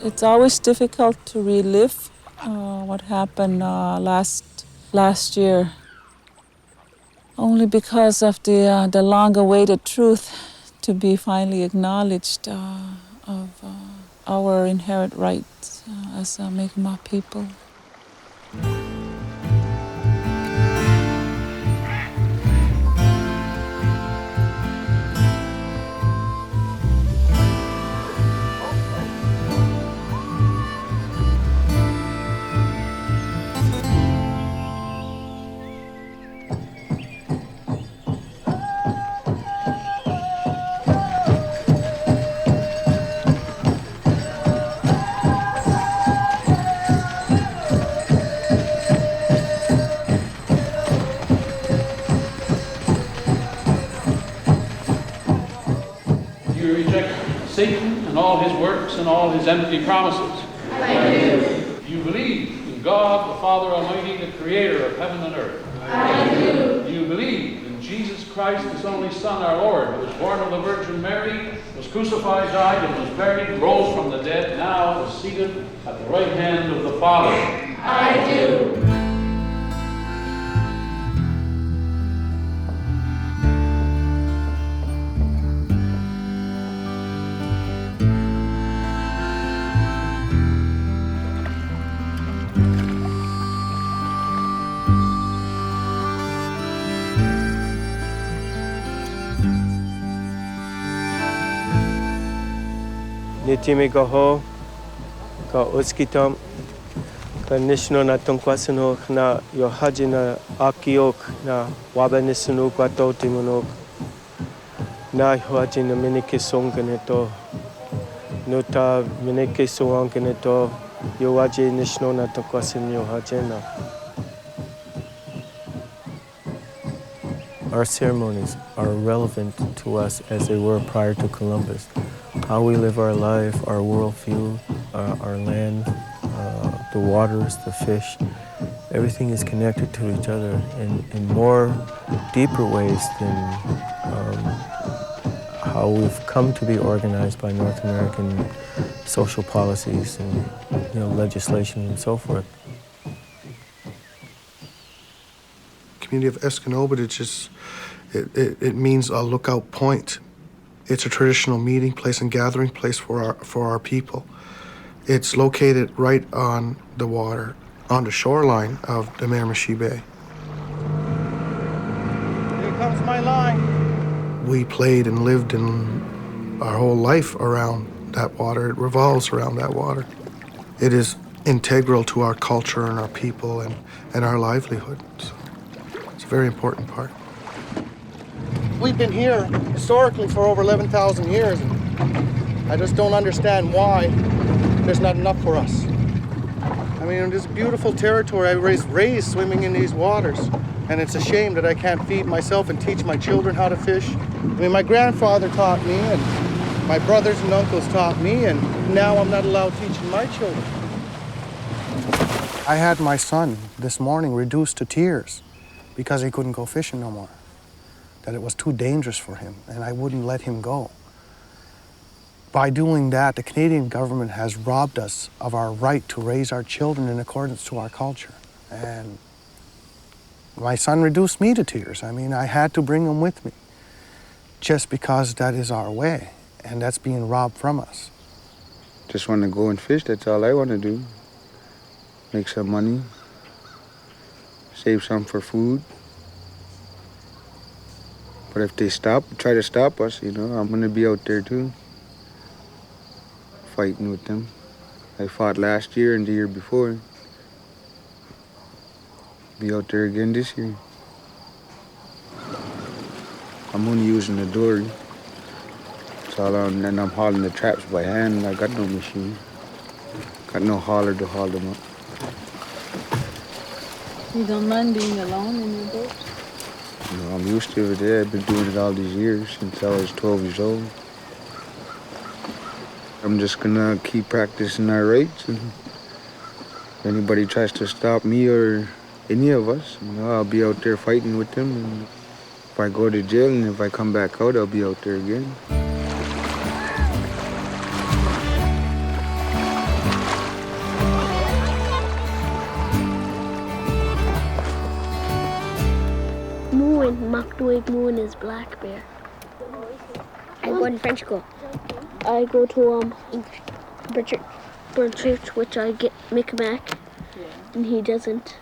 It's always difficult to relive what happened last year, only because of the long-awaited truth to be finally acknowledged of our inherent rights as a Mi'kmaq people. You reject Satan and all his works and all his empty promises. I do. You believe in God, the Father Almighty, the Creator of heaven and earth. I do. You believe in Jesus Christ, His only Son, our Lord, who was born of the Virgin Mary, was crucified, died, and was buried, rose from the dead, now is seated at the right hand of the Father. I do. Nitimi gaho, ka uskitam, ka nishno na tongkwasano na yohaji na akiok na wabanisunu kwato timunok, na yohaji na minike songaneto, nuta minike songaneto, yohaji nishno na tongkwasan yohaji na. Our ceremonies are relevant to us as they were prior to Columbus. How we live our life, our worldview, our land, the waters, the fish, everything is connected to each other in more deeper ways than how we've come to be organized by North American social policies and legislation and so forth. Community of Escanobit, it means a lookout point. It's a traditional meeting place and gathering place for our people. It's located right on the water, on the shoreline of the Miramichi Bay. Here comes my line. We played and lived in our whole life around that water. It revolves around that water. It is integral to our culture and our people and our livelihood. So it's a very important part. We've been here historically for over 11,000 years, and I just don't understand why there's not enough for us. I mean, this beautiful territory, I was raised swimming in these waters, and it's a shame that I can't feed myself and teach my children how to fish. I mean, my grandfather taught me, and my brothers and uncles taught me, and now I'm not allowed teaching my children. I had my son this morning reduced to tears because he couldn't go fishing no more. That it was too dangerous for him, and I wouldn't let him go. By doing that, the Canadian government has robbed us of our right to raise our children in accordance to our culture. And my son reduced me to tears. I mean, I had to bring him with me just because that is our way, and that's being robbed from us. Just want to go and fish, that's all I want to do. Make some money, save some for food. But if they try to stop us, I'm going to be out there too, fighting with them. I fought last year and the year before. Be out there again this year. I'm only using the dory. And I'm hauling the traps by hand. I got no machine. Got no hauler to haul them up. You don't mind being alone in your boat? You know, I'm used to it there. I've been doing it all these years since I was 12 years old. I'm just gonna keep practicing our rates, and if anybody tries to stop me or any of us, you know, I'll be out there fighting with them. And if I go to jail and if I come back out, I'll be out there again. Moon, Makdoig Moon is black bear. I go in French school. I go to Brunswick, which I get Micmac, and he doesn't.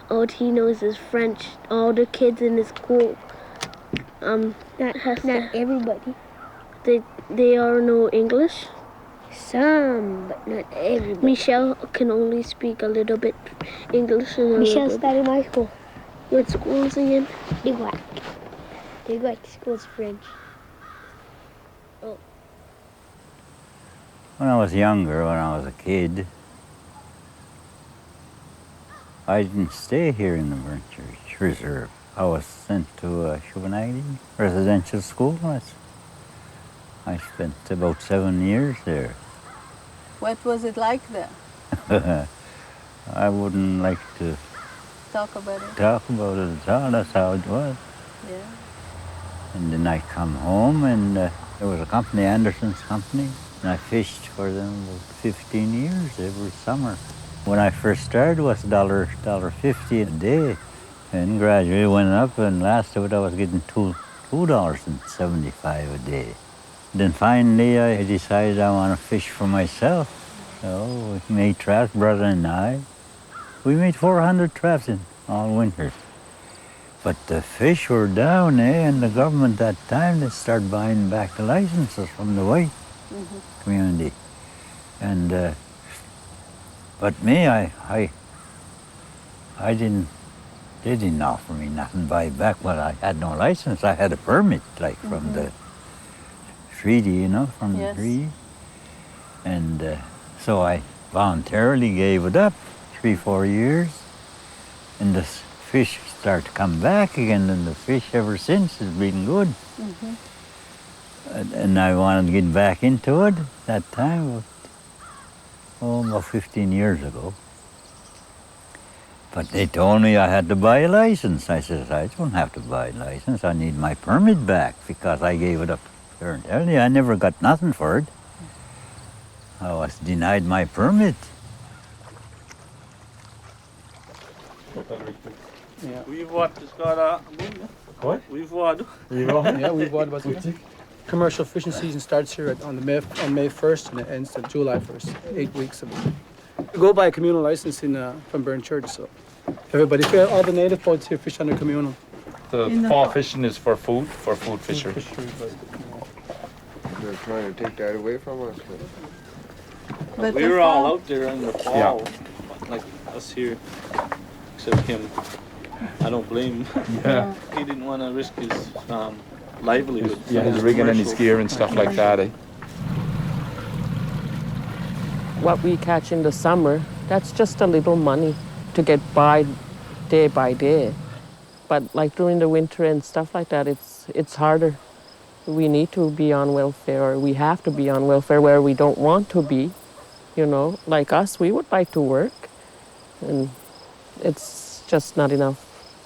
All he knows is French. All the kids in his school, not everybody. They all know English. Some, but not everybody. Michelle can only speak a little bit English. Michelle's studying my school. What school is he in? They school's French. Oh. When I was younger, when I was a kid, I didn't stay here in the Brunswick Reserve. I was sent to a juvenile residential school. I spent about 7 years there. What was it like there? I wouldn't like to Talk about it. talk about it at all. That's how it was. Yeah. And then I come home, and there was a company, Anderson's company, and I fished for them about 15 years every summer. When I first started, it was $1.50 a day, and gradually went up, and last of it I was getting $2.75 a day. Then finally I decided I want to fish for myself. So we made traps, brother and I. We made 400 traps in all winters. But the fish were down, and the government that time, they started buying back the licenses from the white community. And, but me, I didn't, they didn't offer me nothing to buy back, but I had no license. I had a permit, like from the treaty, you know, from the treaty. And so I voluntarily gave it up. 3-4 years, and the fish start to come back again, and the fish ever since has been good. And I wanted to get back into it that time, about 15 years ago. But they told me I had to buy a license. I said, I don't have to buy a license. I need my permit back because I gave it up. Early. I never got nothing for it. I was denied my permit. Ja. Wie wordt het gaat What? Wie wordt? Yeah, we've water about commercial fishing season starts here on May 1st and it ends on July 1st. 8 weeks of it. We go by a communal license from Burn Church, so everybody, all the native boats here fish under communal. The fall fishing is for food fisheries. They're trying to take that away from us. But We were all out there in the fall, like us here, except him. I don't blame him. Yeah. He didn't want to risk his livelihood. Yeah, his rigging and his gear and stuff like that. What we catch in the summer, that's just a little money to get by day. But like during the winter and stuff like that, it's harder. We need to be on welfare, or we have to be on welfare where we don't want to be. You know, like us, we would like to work, and it's just not enough.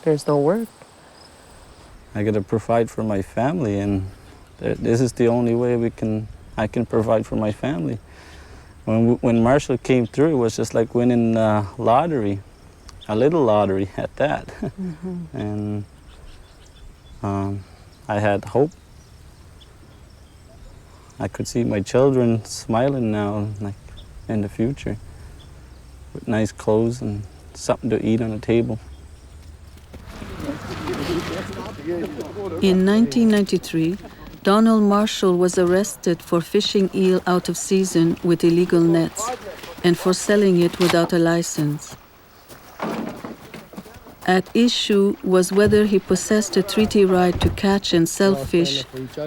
There's no work. I got to provide for my family, and this is the only way I can provide for my family. When Marshall came through, it was just like winning a lottery, a little lottery at that. And I had hope. I could see my children smiling now, like in the future, with nice clothes and something to eat on the table. In 1993, Donald Marshall was arrested for fishing eel out of season with illegal nets and for selling it without a license. At issue was whether he possessed a treaty right to catch and sell fish,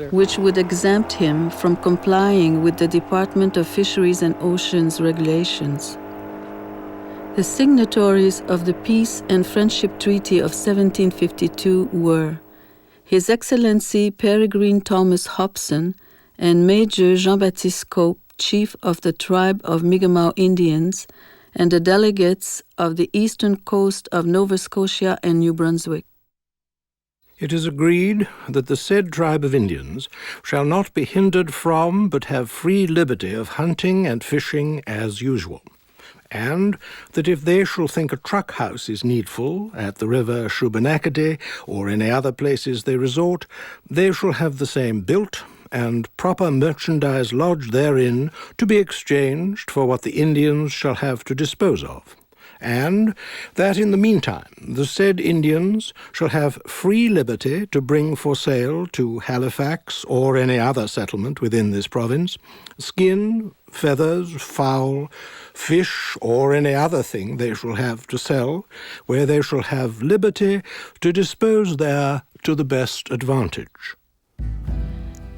which would exempt him from complying with the Department of Fisheries and Oceans regulations. The signatories of the Peace and Friendship Treaty of 1752 were His Excellency Peregrine Thomas Hobson and Major Jean-Baptiste Cope, chief of the tribe of Mi'kmaq Indians, and the delegates of the eastern coast of Nova Scotia and New Brunswick. It is agreed that the said tribe of Indians shall not be hindered from, but have free liberty of hunting and fishing as usual, and that if they shall think a truck house is needful at the river Shubenacadie or any other places they resort, they shall have the same built, and proper merchandise lodged therein to be exchanged for what the Indians shall have to dispose of, and that in the meantime the said Indians shall have free liberty to bring for sale to Halifax or any other settlement within this province skin, feathers, fowl, fish, or any other thing they shall have to sell, where they shall have liberty to dispose there to the best advantage.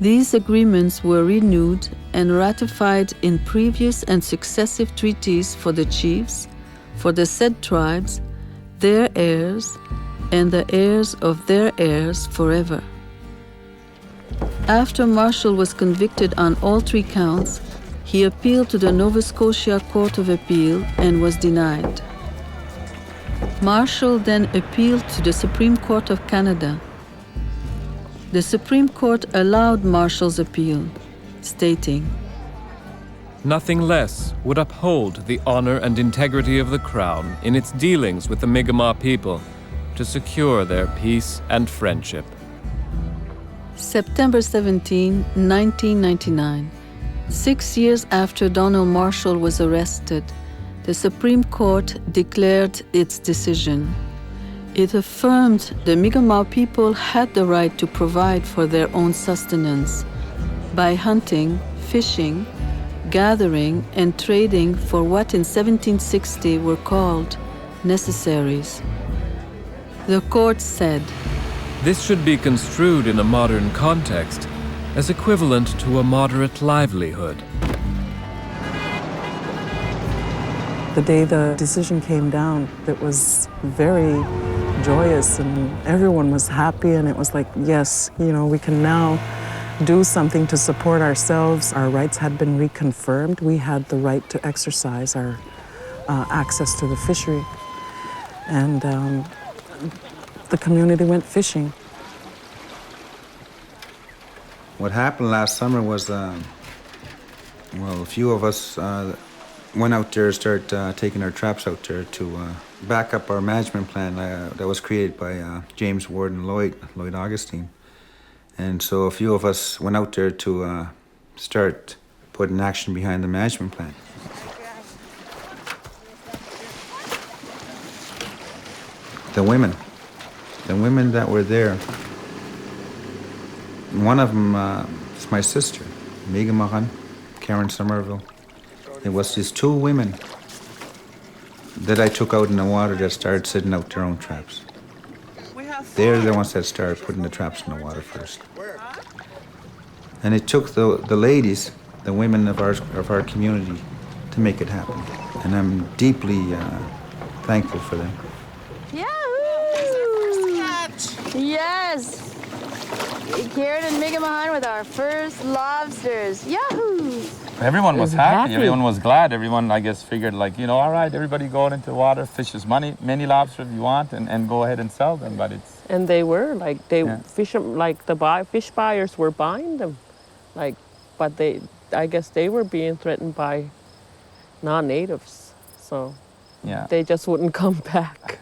These agreements were renewed and ratified in previous and successive treaties for the chiefs, for the said tribes, their heirs, and the heirs of their heirs forever. After Marshall was convicted on all 3 counts, he appealed to the Nova Scotia Court of Appeal and was denied. Marshall then appealed to the Supreme Court of Canada. The Supreme Court allowed Marshall's appeal, stating, "Nothing less would uphold the honor and integrity of the Crown in its dealings with the Mi'kmaq people to secure their peace and friendship." September 17, 1999, 6 years after Donald Marshall was arrested, the Supreme Court declared its decision. It affirmed the Mi'kmaq people had the right to provide for their own sustenance by hunting, fishing, gathering, and trading for what in 1760 were called necessaries. The court said, "This should be construed in a modern context as equivalent to a moderate livelihood." The day the decision came down, it was very joyous and everyone was happy, and it was like, yes, we can now do something to support ourselves. Our rights had been reconfirmed. We had the right to exercise our access to the fishery. And the community went fishing. What happened last summer was, a few of us went out there, started taking our traps out there to back up our management plan that was created by James Ward and Lloyd Augustine. And so a few of us went out there to start putting action behind the management plan. The women that were there, one of them is my sister, Mi'kmaq, Karen Somerville. It was these 2 women that I took out in the water that started setting out their own traps. They're the ones that started putting the traps in the water first. And it took the ladies, the women of our community, to make it happen. And I'm deeply thankful for them. Yes! Karen and Mi'kmaq with our first lobsters. Yahoo! Everyone was happy. Everyone was glad. Everyone, I guess, figured all right, everybody going into the water, fish as many lobsters if you want, and go ahead and sell them. But it's... And they were, fish buyers were buying them. But I guess they were being threatened by non-natives. So they just wouldn't come back.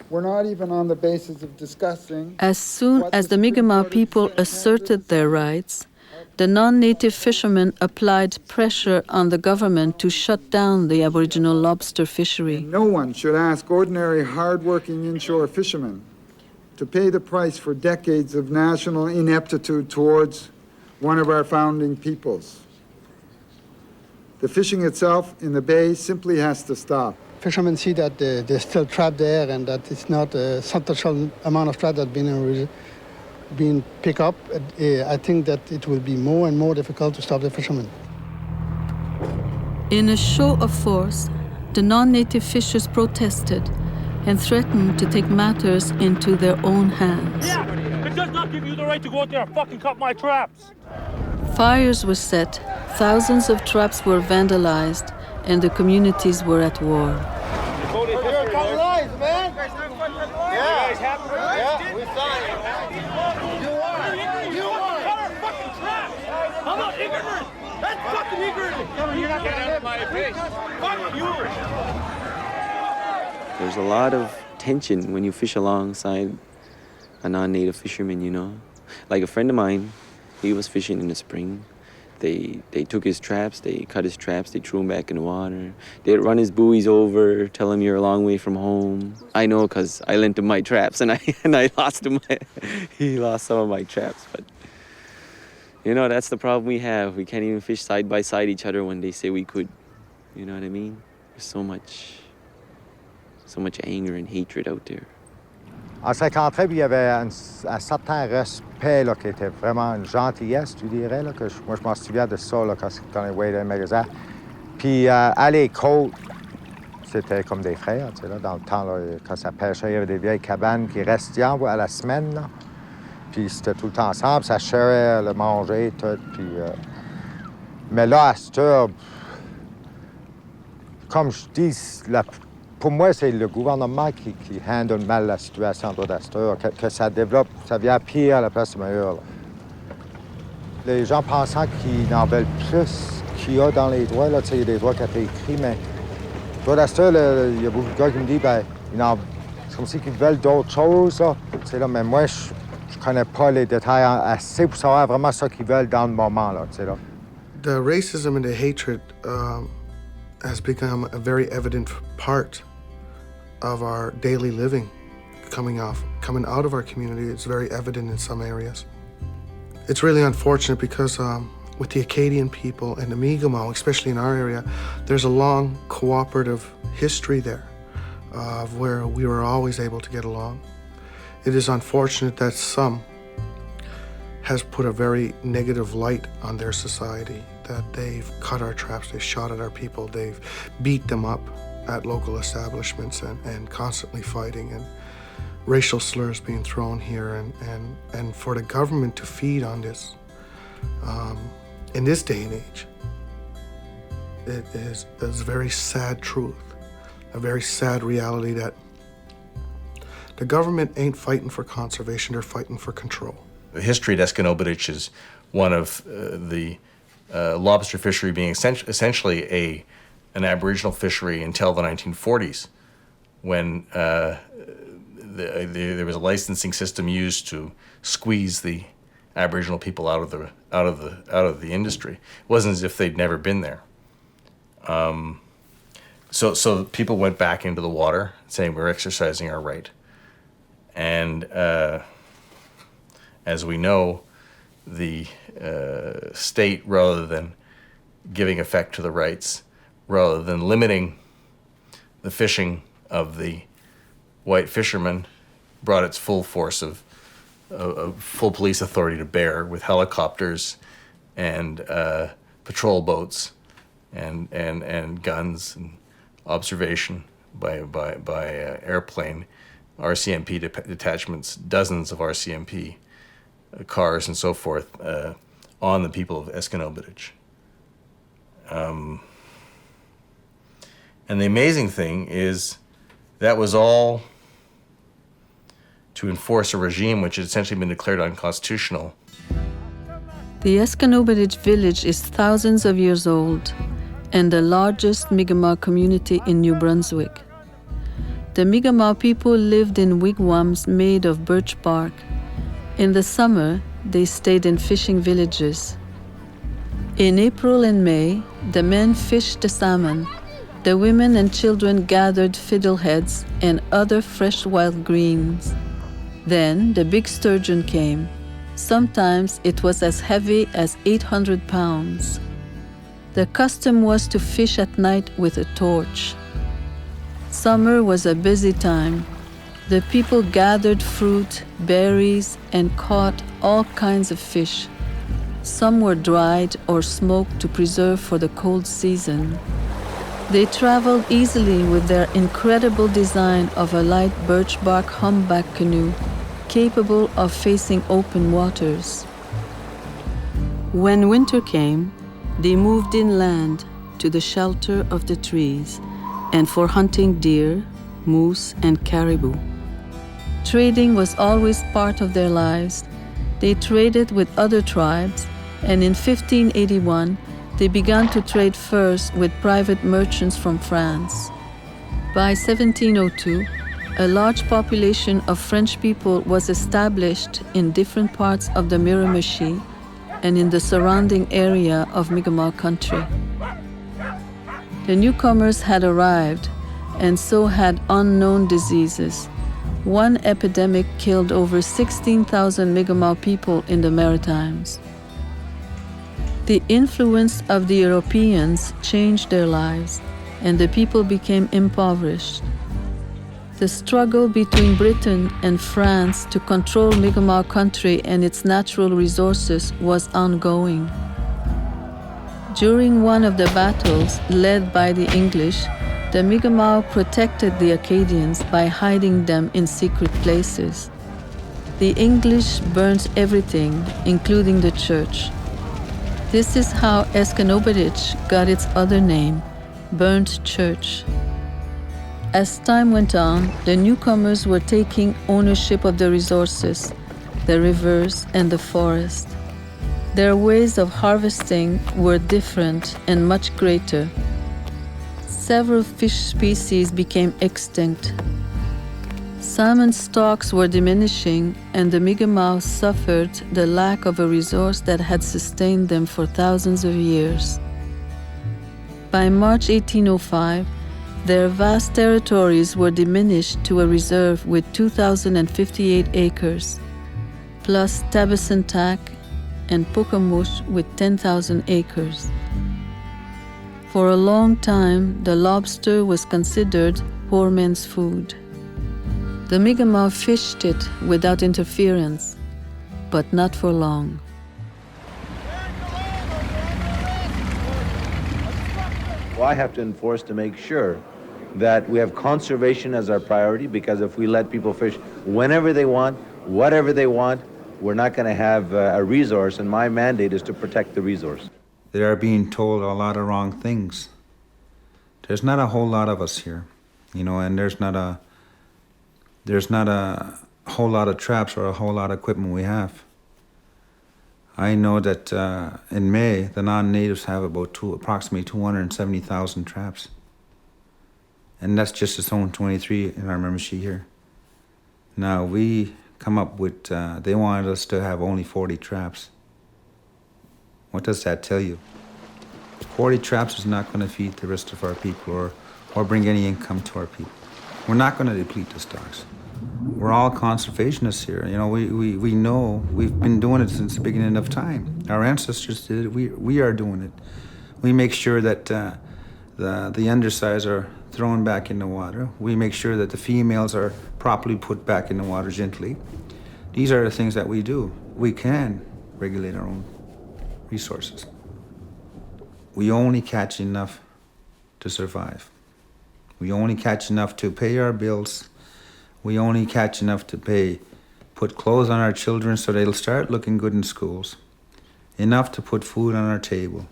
We're not even on the basis of discussing. As soon as the Mi'kmaq people asserted their rights, the non-native fishermen applied pressure on the government to shut down the Aboriginal lobster fishery. No one should ask ordinary, hard-working inshore fishermen to pay the price for decades of national ineptitude towards one of our founding peoples. The fishing itself in the bay simply has to stop. Fishermen see that there's still trap there and that it's not a substantial amount of trap that's being picked up. I think that it will be more and more difficult to stop the fishermen. In a show of force, the non-native fishers protested and threatened to take matters into their own hands. Yeah, it does not give you the right to go out there and fucking cut my traps. Fires were set, thousands of traps were vandalized, and the communities were at war. You're a couple lines, man. Yeah, we signed it, man. You are. Cut our fucking traps. I'm not ignorant. That's fucking ignorant. You're not getting out of my face. Fuck you. There's a lot of tension when you fish alongside a non-native fisherman, you know. Like a friend of mine, he was fishing in the spring. They took his traps, they cut his traps, they threw him back in the water. They'd run his buoys over, tell him you're a long way from home. I know because I lent him my traps and I lost him. He lost some of my traps, but you know, that's the problem we have. We can't even fish side by side each other when they say we could. You know what I mean? There's so much anger and hatred out there. En 53, il y avait un certain respect là, qui était vraiment une gentillesse, tu dirais. Là, que moi, je m'en souviens de ça là, quand on voyait dans les magasins. Puis à les côtes, c'était comme des frères. Tu sais, là, dans le temps, là, quand ça pêchait, il y avait des vieilles cabanes qui restaient à la semaine. Là. Puis c'était tout le temps ensemble, ça sharait le manger, tout. Puis, mais là, à cette heure, comme je dis, pour moi, c'est le gouvernement qui handle mal la situation de cette heure, que ça développe, ça devient pire à la place de meilleur. Là. Les gens pensant qu'ils en veulent plus qu'il y a dans les droits, là, il y a des droits qui ont été écrits, mais droit de cette heure, il y a beaucoup de gars qui me disent, ben, c'est comme si ils veulent d'autres choses, là. Là, mais moi, je connais pas les détails assez pour savoir vraiment ce qu'ils veulent dans le moment, là. Là. The racism and the hatred has become a very evident part of our daily living coming out of our community. It's very evident in some areas. It's really unfortunate because with the Acadian people and the Mi'kmaq, especially in our area, there's a long cooperative history there of where we were always able to get along. It is unfortunate that some has put a very negative light on their society, that they've cut our traps, they've shot at our people, they've beat them up at local establishments and constantly fighting, and racial slurs being thrown here, and for the government to feed on this in this day and age, it is a very sad truth, a very sad reality that the government ain't fighting for conservation, they're fighting for control. The history at Escanobitich is one of the lobster fishery being essentially an Aboriginal fishery until the 1940s, when there was a licensing system used to squeeze the Aboriginal people out of the industry. It wasn't as if they'd never been there. So people went back into the water, saying we're exercising our right, and as we know, the state, rather than giving effect to the rights, rather than limiting the fishing of the white fishermen, brought its full force of full police authority to bear with helicopters and patrol boats and guns and observation by airplane, RCMP detachments, dozens of RCMP cars and so forth on the people of Escanobitich. And the amazing thing is that was all to enforce a regime which had essentially been declared unconstitutional. The Escanobitich village is thousands of years old and the largest Mi'kmaq community in New Brunswick. The Mi'kmaq people lived in wigwams made of birch bark. In the summer, they stayed in fishing villages. In April and May, the men fished the salmon. The women and children gathered fiddleheads and other fresh wild greens. Then the big sturgeon came. Sometimes it was as heavy as 800 pounds. The custom was to fish at night with a torch. Summer was a busy time. The people gathered fruit, berries, and caught all kinds of fish. Some were dried or smoked to preserve for the cold season. They traveled easily with their incredible design of a light birch bark humpback canoe capable of facing open waters. When winter came, they moved inland to the shelter of the trees and for hunting deer, moose, and caribou. Trading was always part of their lives. They traded with other tribes, and in 1581, they began to trade furs with private merchants from France. By 1702, a large population of French people was established in different parts of the Miramichi and in the surrounding area of Mi'kmaq country. The newcomers had arrived, and so had unknown diseases. One epidemic killed over 16,000 Mi'kmaq people in the Maritimes. The influence of the Europeans changed their lives, and the people became impoverished. The struggle between Britain and France to control Mi'kmaq country and its natural resources was ongoing. During one of the battles led by the English, the Mi'kmaq protected the Acadians by hiding them in secret places. The English burnt everything, including the church. This is how Escanobitich got its other name, Burnt Church. As time went on, the newcomers were taking ownership of the resources, the rivers, and the forest. Their ways of harvesting were different and much greater. Several fish species became extinct. Salmon stocks were diminishing, and the Mi'kmaq suffered the lack of a resource that had sustained them for thousands of years. By March 1805, their vast territories were diminished to a reserve with 2,058 acres, plus Tabasantak and Pokamush with 10,000 acres. For a long time, the lobster was considered poor men's food. The Mi'kmaq fished it without interference, but not for long. Well, I have to enforce to make sure that we have conservation as our priority, because if we let people fish whenever they want, whatever they want, we're not going to have a resource, and my mandate is to protect the resource. They are being told a lot of wrong things. There's not a whole lot of us here, and there's not a whole lot of traps or a whole lot of equipment we have. I know that in May, the non-natives have approximately 270,000 traps. And that's just the zone 23 in our Miramichi here. Now, we come up with, they wanted us to have only 40 traps. What does that tell you? 40 traps is not going to feed the rest of our people or bring any income to our people. We're not going to deplete the stocks. We're all conservationists here. We know, we've been doing it since the beginning of time. Our ancestors did it, we are doing it. We make sure that the undersides are thrown back in the water. We make sure that the females are properly put back in the water gently. These are the things that we do. We can regulate our own resources. We only catch enough to survive. We only catch enough to pay our bills. We only catch enough to put clothes on our children so they'll start looking good in schools. Enough to put food on our table.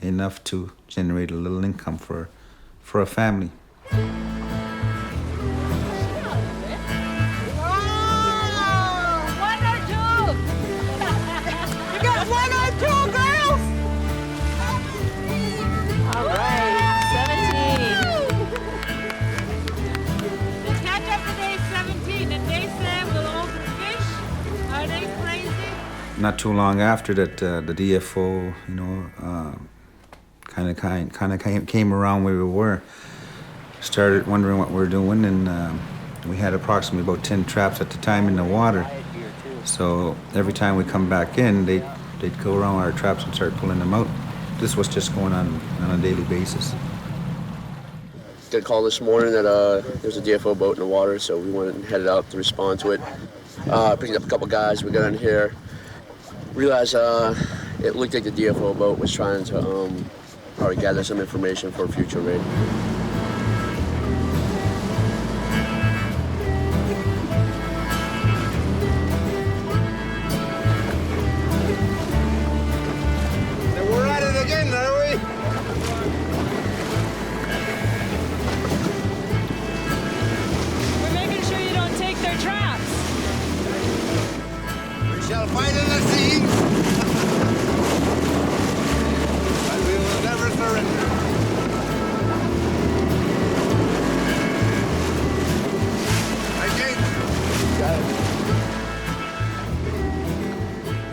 Enough to generate a little income for a family. Not too long after that, the DFO, kind of came around where we were, started wondering what we were doing, and we had approximately about 10 traps at the time in the water. So every time we come back in, they'd go around our traps and start pulling them out. This was just going on a daily basis. Got a call this morning that there's a DFO boat in the water, so we went and headed out to respond to it. Picked up a couple guys, we got in here. Realized it looked like the DFO boat was trying to already gather some information for a future raid. We're at it again, are we? We're making sure you don't take their traps. We shall fight in the sea, but we will never surrender.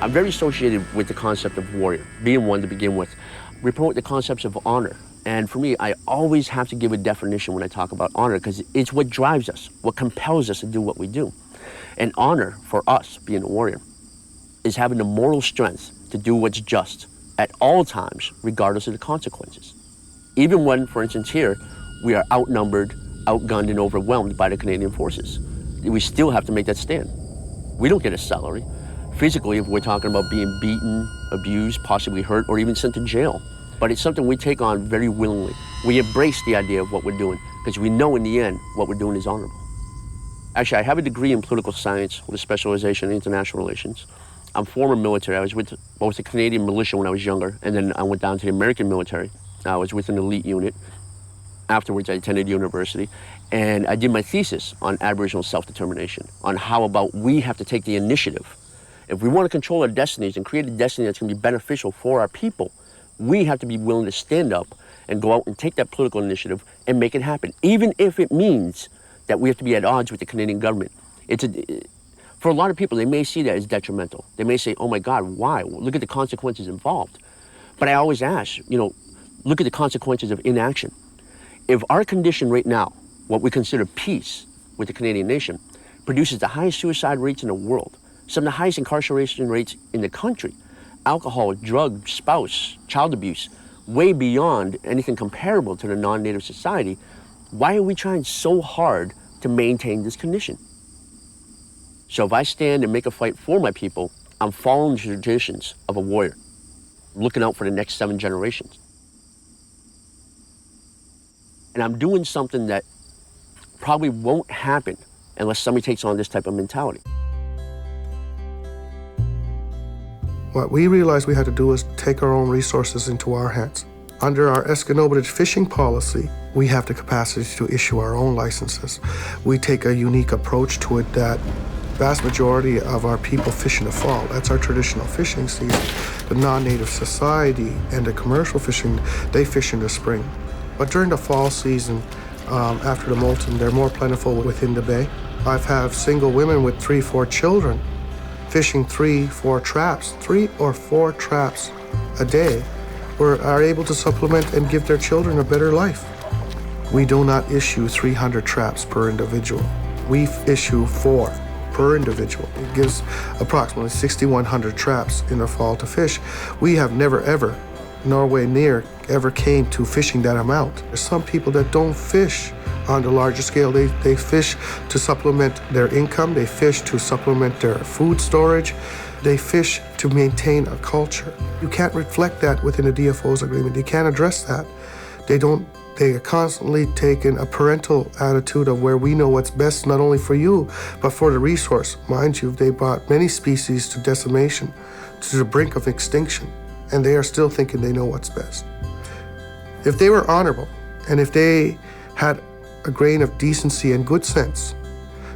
I'm very associated with the concept of warrior, being one to begin with. We promote the concepts of honor. And for me, I always have to give a definition when I talk about honor because it's what drives us, what compels us to do what we do. And honor, for us, being a warrior, is having the moral strength to do what's just at all times, regardless of the consequences. Even when, for instance, here, we are outnumbered, outgunned, and overwhelmed by the Canadian forces. We still have to make that stand. We don't get a salary. Physically, if we're talking about being beaten, abused, possibly hurt, or even sent to jail. But it's something we take on very willingly. We embrace the idea of what we're doing because we know in the end what we're doing is honorable. Actually, I have a degree in political science with a specialization in international relations. I'm former military. I was with the Canadian militia when I was younger, and then I went down to the American military. I was with an elite unit. Afterwards, I attended university, and I did my thesis on Aboriginal self-determination, on how about we have to take the initiative. If we want to control our destinies and create a destiny that's going to be beneficial for our people, we have to be willing to stand up and go out and take that political initiative and make it happen, even if it means that we have to be at odds with the Canadian government. For a lot of people, they may see that as detrimental. They may say, oh my God, why? Well, look at the consequences involved. But I always ask, look at the consequences of inaction. If our condition right now, what we consider peace with the Canadian nation, produces the highest suicide rates in the world, some of the highest incarceration rates in the country, alcohol, drug, spouse, child abuse, way beyond anything comparable to the non-native society, why are we trying so hard to maintain this condition? So if I stand and make a fight for my people, I'm following the traditions of a warrior, looking out for the next 7 generations. And I'm doing something that probably won't happen unless somebody takes on this type of mentality. What we realized we had to do is take our own resources into our hands. Under our Escanobatage fishing policy, we have the capacity to issue our own licenses. We take a unique approach to it that vast majority of our people fish in the fall. That's our traditional fishing season. The non-native society and the commercial fishing, they fish in the spring. But during the fall season, after the molting, they're more plentiful within the bay. I've had single women with 3-4 children fishing 3-4 traps, 3 or 4 traps a day, are able to supplement and give their children a better life. We do not issue 300 traps per individual. We issue 4 per individual. It gives approximately 6,100 traps in the fall to fish. We have never ever, nowhere near, ever came to fishing that amount. There's some people that don't fish on the larger scale. They fish to supplement their income. They fish to supplement their food storage. They fish to maintain a culture. You can't reflect that within a DFO's agreement. You can't address that. They are constantly taking a parental attitude of where we know what's best not only for you, but for the resource. Mind you, they brought many species to decimation, to the brink of extinction, and they are still thinking they know what's best. If they were honorable, and if they had a grain of decency and good sense,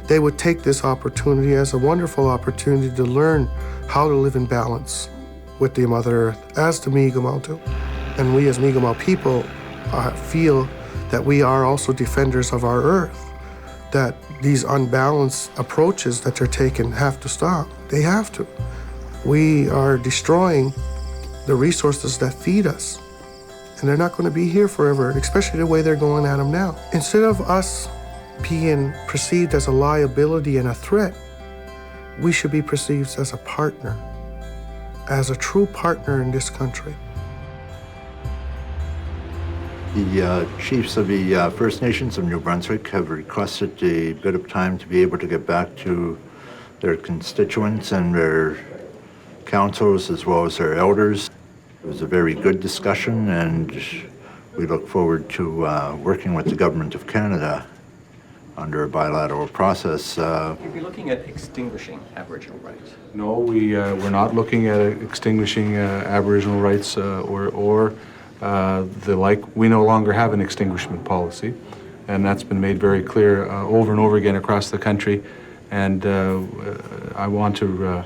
they would take this opportunity as a wonderful opportunity to learn how to live in balance with the Mother Earth, as the Mi'kmaq do. And we as Mi'kmaq people feel that we are also defenders of our Earth, that these unbalanced approaches that they're taking have to stop. They have to. We are destroying the resources that feed us, and they're not going to be here forever, especially the way they're going at them now. Instead of us being perceived as a liability and a threat, we should be perceived as a partner, as a true partner in this country. The chiefs of the First Nations of New Brunswick have requested a bit of time to be able to get back to their constituents and their councils as well as their elders. It was a very good discussion, and we look forward to working with the Government of Canada under a bilateral process. You'd be looking at extinguishing Aboriginal rights. No, we're not looking at extinguishing Aboriginal rights or the like. We no longer have an extinguishment policy, and that's been made very clear over and over again across the country. And I want to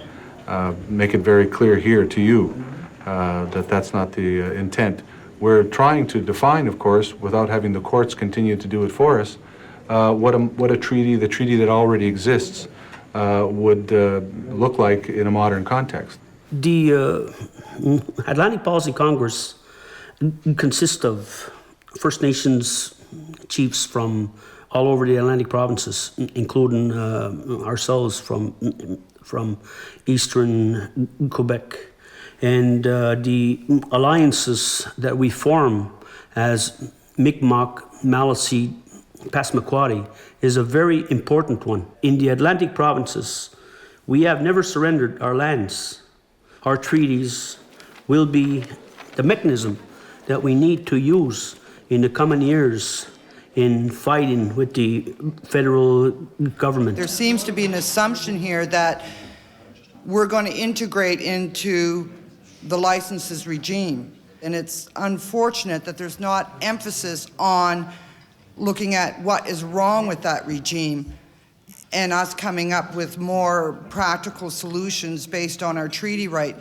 make it very clear here to you that that's not the intent. We're trying to define, of course, without having the courts continue to do it for us, what a treaty, the treaty that already exists, would look like in a modern context. The Atlantic Policy Congress consists of First Nations chiefs from all over the Atlantic provinces, including ourselves from eastern Quebec. And the alliances that we form as Mi'kmaq, Maliseet, Passamaquoddy is a very important one. In the Atlantic provinces, we have never surrendered our lands. Our treaties will be the mechanism that we need to use in the coming years in fighting with the federal government. There seems to be an assumption here that we're going to integrate into the licenses regime. And it's unfortunate that there's not emphasis on looking at what is wrong with that regime and us coming up with more practical solutions based on our treaty right.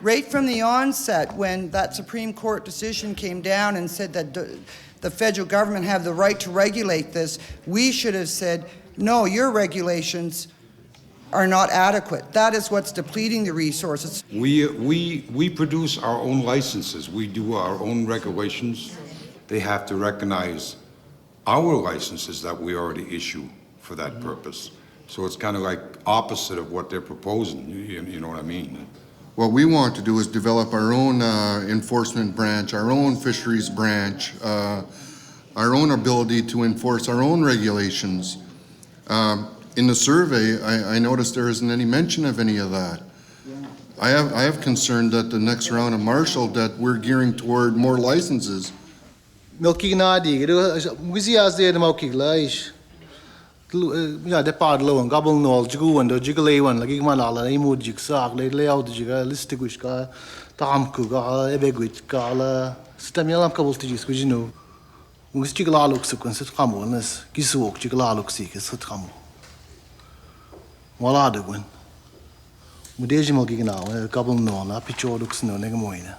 Right from the onset, when that Supreme Court decision came down and said that the federal government have the right to regulate this, we should have said, no, your regulations are not adequate. That is what's depleting the resources. We produce our own licenses. We do our own regulations. They have to recognize our licenses that we already issue for that purpose. So it's kind of like opposite of what they're proposing. You know what I mean? What we want to do is develop our own enforcement branch, our own fisheries branch, our own ability to enforce our own regulations. In the survey, I noticed there isn't any mention of any of that. I have concern that the next round of Marshall, that we're gearing toward more licenses. Milky Nadi, Wizias de Mokilaish. Yeah, the Padlo and Gabble Nol, Jigu and the Jiggly one, like Igmanala, Emu Jigsaw, they lay out the Jiga, Listiguishka, Tom Kuga, Ebegwit, Gala, Stamilam Kabultijis, which you know. With Jigala looks sequence at Kamunas, Giswok, Jigala looks seek is at Kamu. Waladwin. Mudejimal Gigana, Gabble Nona, Picho looks no Negamoina.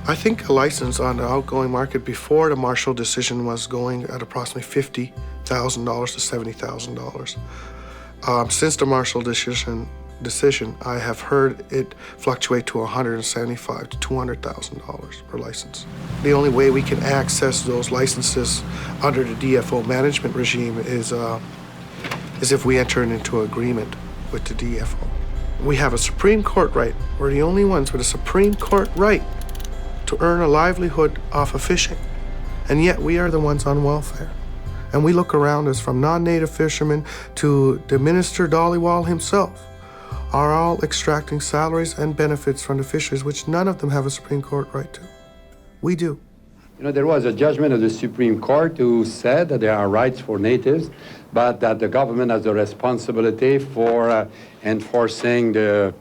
I think a license on the outgoing market before the Marshall decision was going at approximately $50,000 to $70,000. Since the Marshall decision, I have heard it fluctuate to $175,000 to $200,000 per license. The only way we can access those licenses under the DFO management regime is if we enter into an agreement with the DFO. We have a Supreme Court right. We're the only ones with a Supreme Court right to earn a livelihood off of fishing. And yet we are the ones on welfare. And we look around us from non-native fishermen to the Minister Dhaliwal himself are all extracting salaries and benefits from the fisheries, which none of them have a Supreme Court right to. We do. You know, there was a judgment of the Supreme Court who said that there are rights for natives, but that the government has a responsibility for enforcing the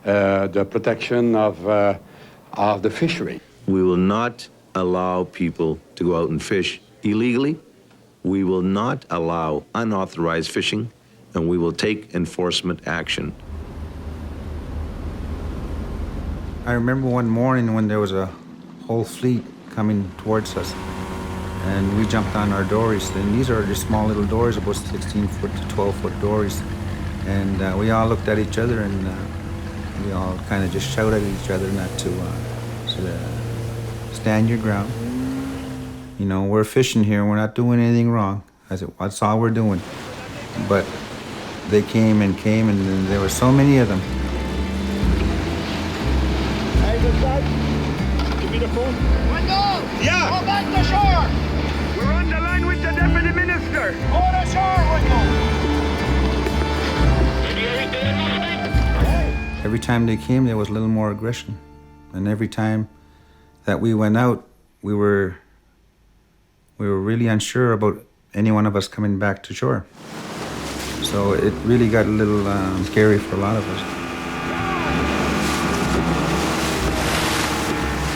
protection of the fishery. We will not allow people to go out and fish illegally. We will not allow unauthorized fishing, and we will take enforcement action. I remember one morning when there was a whole fleet coming towards us, and we jumped on our dories. And these are just small little dories, about 16-foot to 12-foot dories. And we all looked at each other, and we all kind of just shouted at each other not to stand your ground. You know, we're fishing here, we're not doing anything wrong. I said, that's all we're doing. But they came, and there were so many of them. Hey, this guy, give me the phone. Window! Yeah! Go back to shore! We're on the line with the Deputy Minister. Go to shore, Window! every time they came, there was a little more aggression. And every time that we went out, we were really unsure about any one of us coming back to shore. So it really got a little scary for a lot of us.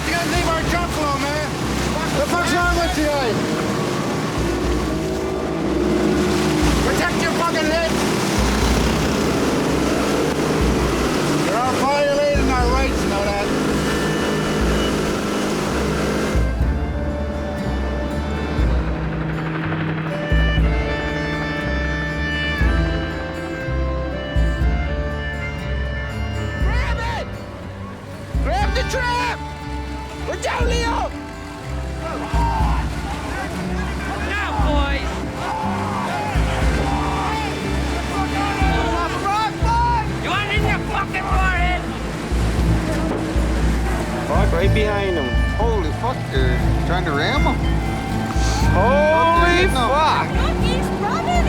You gotta leave our junk alone, man. What the fuck's wrong with you? Protect your fucking head. You're violating our rights, you know that? Grab the trap! We're down, Leo! Now, boys! You want in your fucking forehead? Fuck, right behind him. Holy fuck, they're trying to ram him. Holy fuck! Look, he's running!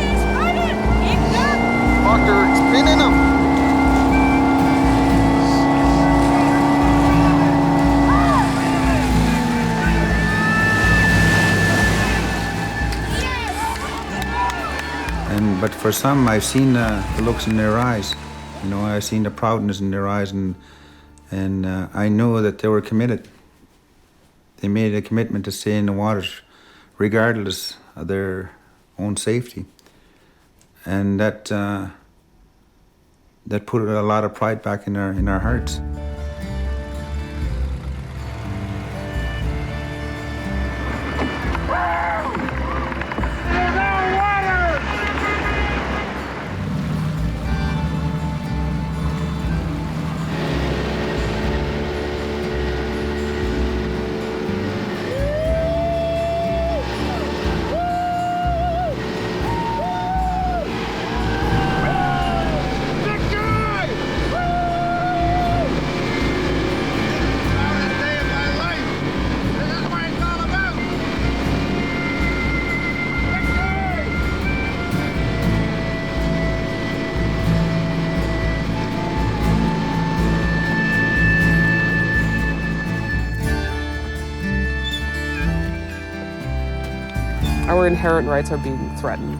Keep up! Fuck, they're spinning him. But for some, I've seen the looks in their eyes. You know, I've seen the proudness in their eyes, and I know that they were committed. They made a commitment to stay in the waters, regardless of their own safety, and that put a lot of pride back in our hearts. Our inherent rights are being threatened,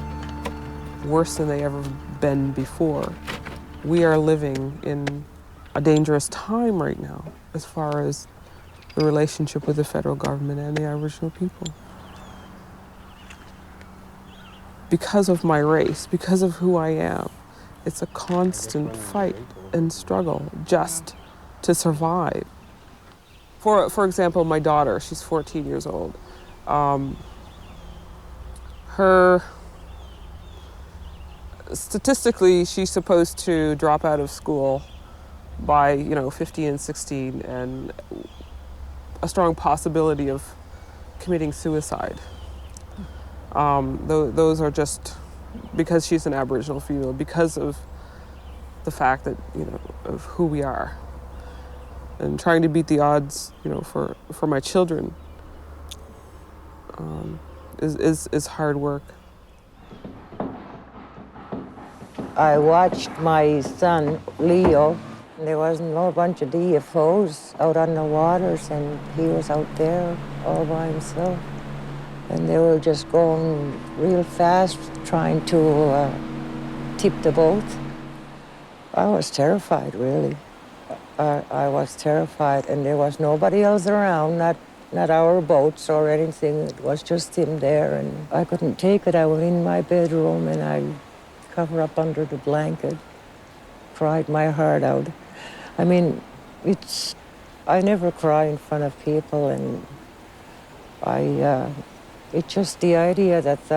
worse than they ever been before. We are living in a dangerous time right now as far as the relationship with the federal government and the Aboriginal people. Because of my race, because of who I am, it's a constant fight and struggle just to survive. For example, my daughter, she's 14 years old. Statistically, she's supposed to drop out of school by, 15 and 16, and a strong possibility of committing suicide. Those are just because she's an Aboriginal female, because of the fact that, of who we are. And trying to beat the odds, for my children is hard work. I watched my son, Leo. There wasn't a bunch of DFOs out on the waters, and he was out there all by himself. And they were just going real fast, trying to tip the boat. I was terrified, really. I was terrified, and there was nobody else around, not our boats or anything. It was just him there, and I couldn't take it. I went in my bedroom, and I covered up under the blanket, cried my heart out. I mean, I never cry in front of people, and it's just the idea that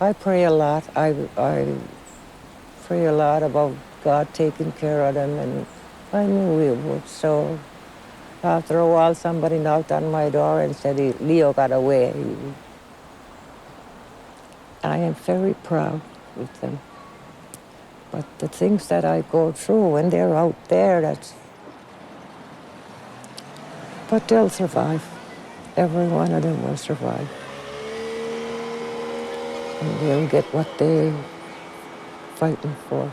I pray a lot. I pray a lot about God taking care of them, and I knew He would. So after a while, somebody knocked on my door and said, Leo got away. I am very proud of them. But the things that I go through when they're out there, but they'll survive. Every one of them will survive. And they'll get what they're fighting for.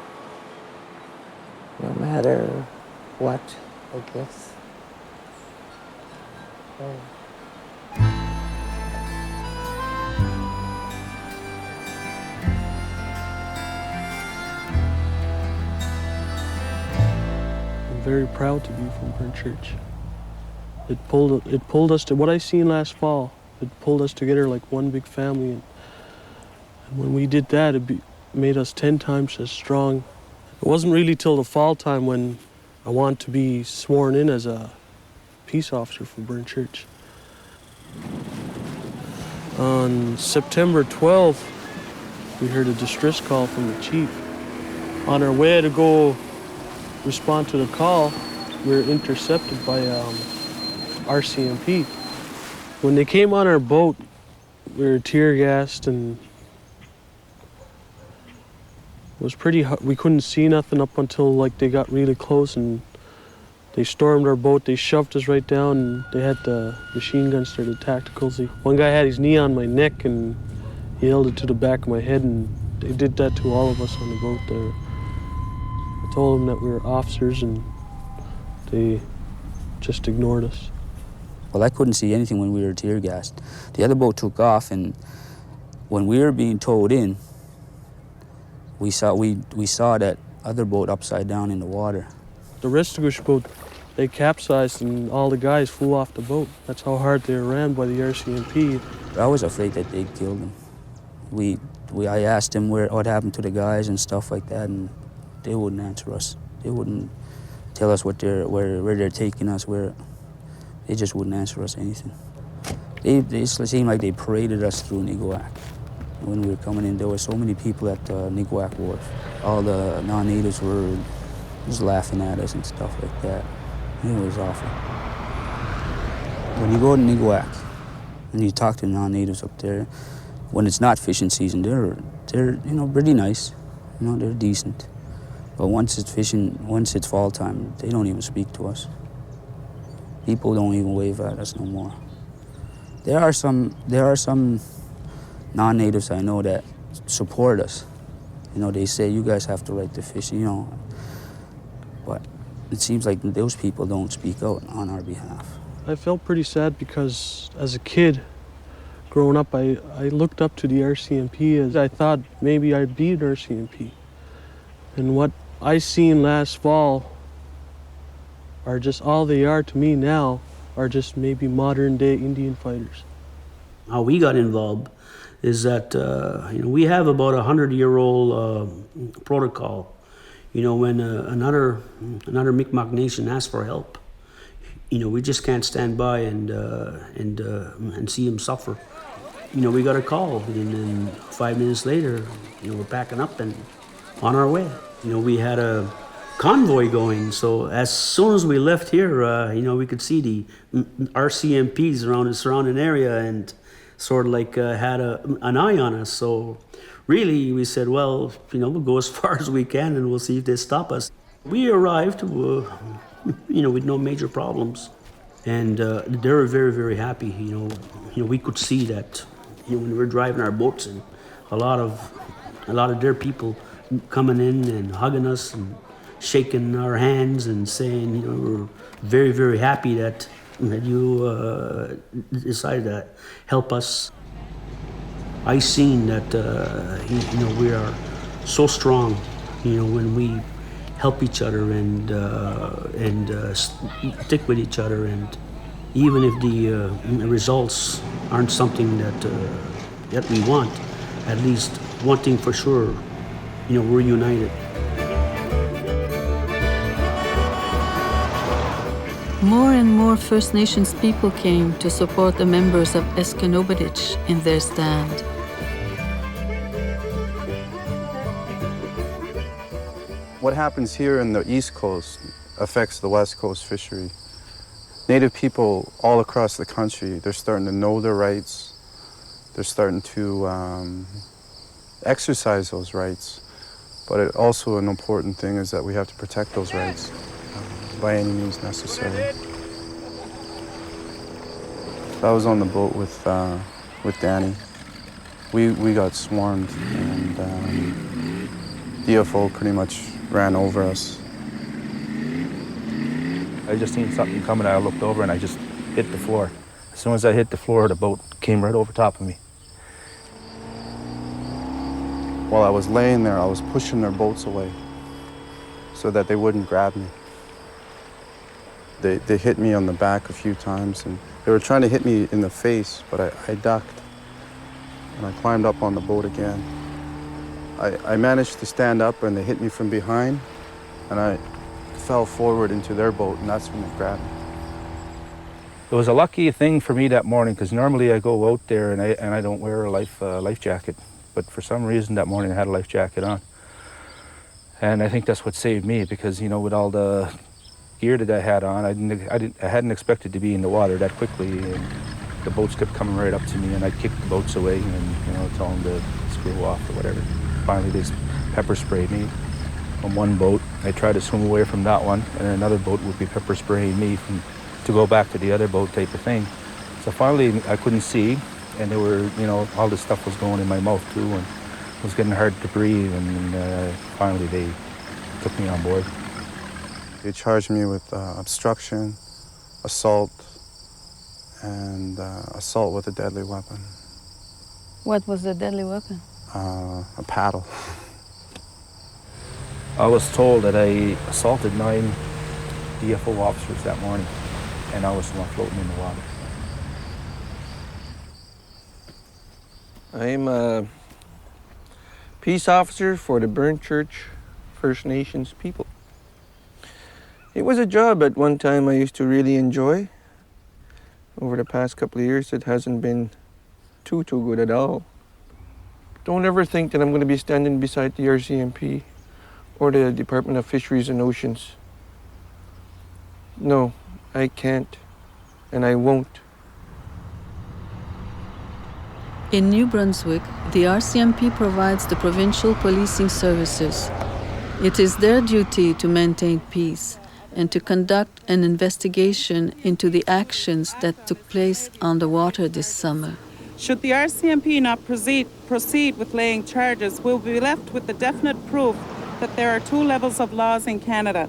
no matter what, I guess. So. I'm very proud to be from Burn Church. It pulled us to what I seen last fall. It pulled us together like one big family, and when we did that, it made us 10 times as strong. It wasn't really till the fall time when I wanted to be sworn in as a peace officer for Burn Church. On September 12th, we heard a distress call from the chief. On our way to go respond to the call, we were intercepted by RCMP. When they came on our boat, we were tear gassed, and it was pretty hard. We couldn't see nothing up until like they got really close, and they stormed our boat. They shoved us right down, and they had the machine guns there, the tacticals. One guy had his knee on my neck, and he held it to the back of my head, and they did that to all of us on the boat there. I told them that we were officers, and they just ignored us. Well, I couldn't see anything when we were tear gassed. The other boat took off, and when we were being towed in, we saw that other boat upside down in the water. The rescue boat, they capsized, and all the guys flew off the boat. That's how hard they were rammed by the RCMP. I was afraid that they'd killed them. I asked them what happened to the guys and stuff like that, and they wouldn't answer us. They wouldn't tell us where they're taking us. They just wouldn't answer us anything. They seemed like they paraded us through Niguac. When we were coming in, there were so many people at Niguac Wharf. All the non-natives were just laughing at us and stuff like that. It was awful. When you go to Niguac and you talk to non-natives up there, when it's not fishing season, they're pretty nice. They're decent. But once it's fall time, they don't even speak to us. People don't even wave at us no more. There are some non-natives I know that support us. They say, you guys have to right to fish, But it seems like those people don't speak out on our behalf. I felt pretty sad because as a kid, growing up, I looked up to the RCMP as I thought maybe I'd be an RCMP. And what I seen last fall are just all they are to me now are just maybe modern day Indian fighters. How we got involved is that we have about 100-year-old protocol. When another Mi'kmaq nation asks for help, we just can't stand by and see them suffer. We got a call, and then 5 minutes later, we're packing up and on our way. We had a convoy going, so as soon as we left here, we could see the RCMPs around the surrounding area and sort of like had an eye on us. So really, we said, well, we'll go as far as we can and we'll see if they stop us. We arrived, with no major problems. And they were very, very happy. We could see that when we were driving our boats, and a lot of their people coming in and hugging us and shaking our hands and saying, we're very, very happy that you decided to help us. I seen that we are so strong, when we help each other and stick with each other, and even if the results aren't something that we want, at least one thing for sure, we're united. More and more First Nations people came to support the members of Eskenobadich in their stand. What happens here in the East Coast affects the West Coast fishery. Native people all across the country, they're starting to know their rights. They're starting to exercise those rights. But also an important thing is that we have to protect those rights by any means necessary. I was on the boat with Danny. We got swarmed, and DFO pretty much ran over us. I just seen something coming. I looked over and I just hit the floor. As soon as I hit the floor, the boat came right over top of me. While I was laying there, I was pushing their boats away so that they wouldn't grab me. They hit me on the back a few times, and they were trying to hit me in the face, but I ducked, and I climbed up on the boat again. I managed to stand up, and they hit me from behind, and I fell forward into their boat, and that's when they grabbed me. It was a lucky thing for me that morning, because normally I go out there and I don't wear a life jacket, but for some reason that morning I had a life jacket on. And I think that's what saved me, because you know, with all the gear that I had on, I hadn't expected to be in the water that quickly. And the boats kept coming right up to me, and I'd kick the boats away and tell them to screw off or whatever. Finally, they pepper sprayed me from one boat. I tried to swim away from that one, and another boat would be pepper spraying me to go back to the other boat, type of thing. So finally, I couldn't see, and there were, all this stuff was going in my mouth too, and it was getting hard to breathe. And finally, they took me on board. They charged me with obstruction, assault, and assault with a deadly weapon. What was the deadly weapon? A paddle. I was told that I assaulted 9 DFO officers that morning, and I was the one floating in the water. I'm a peace officer for the Burn Church First Nations people. It was a job at one time I used to really enjoy. Over the past couple of years, it hasn't been too good at all. Don't ever think that I'm going to be standing beside the RCMP or the Department of Fisheries and Oceans. No, I can't, and I won't. In New Brunswick, the RCMP provides the provincial policing services. It is their duty to maintain peace and to conduct an investigation into the actions that took place on the water this summer. Should the RCMP not proceed with laying charges, we'll be left with the definite proof that there are 2 levels of laws in Canada.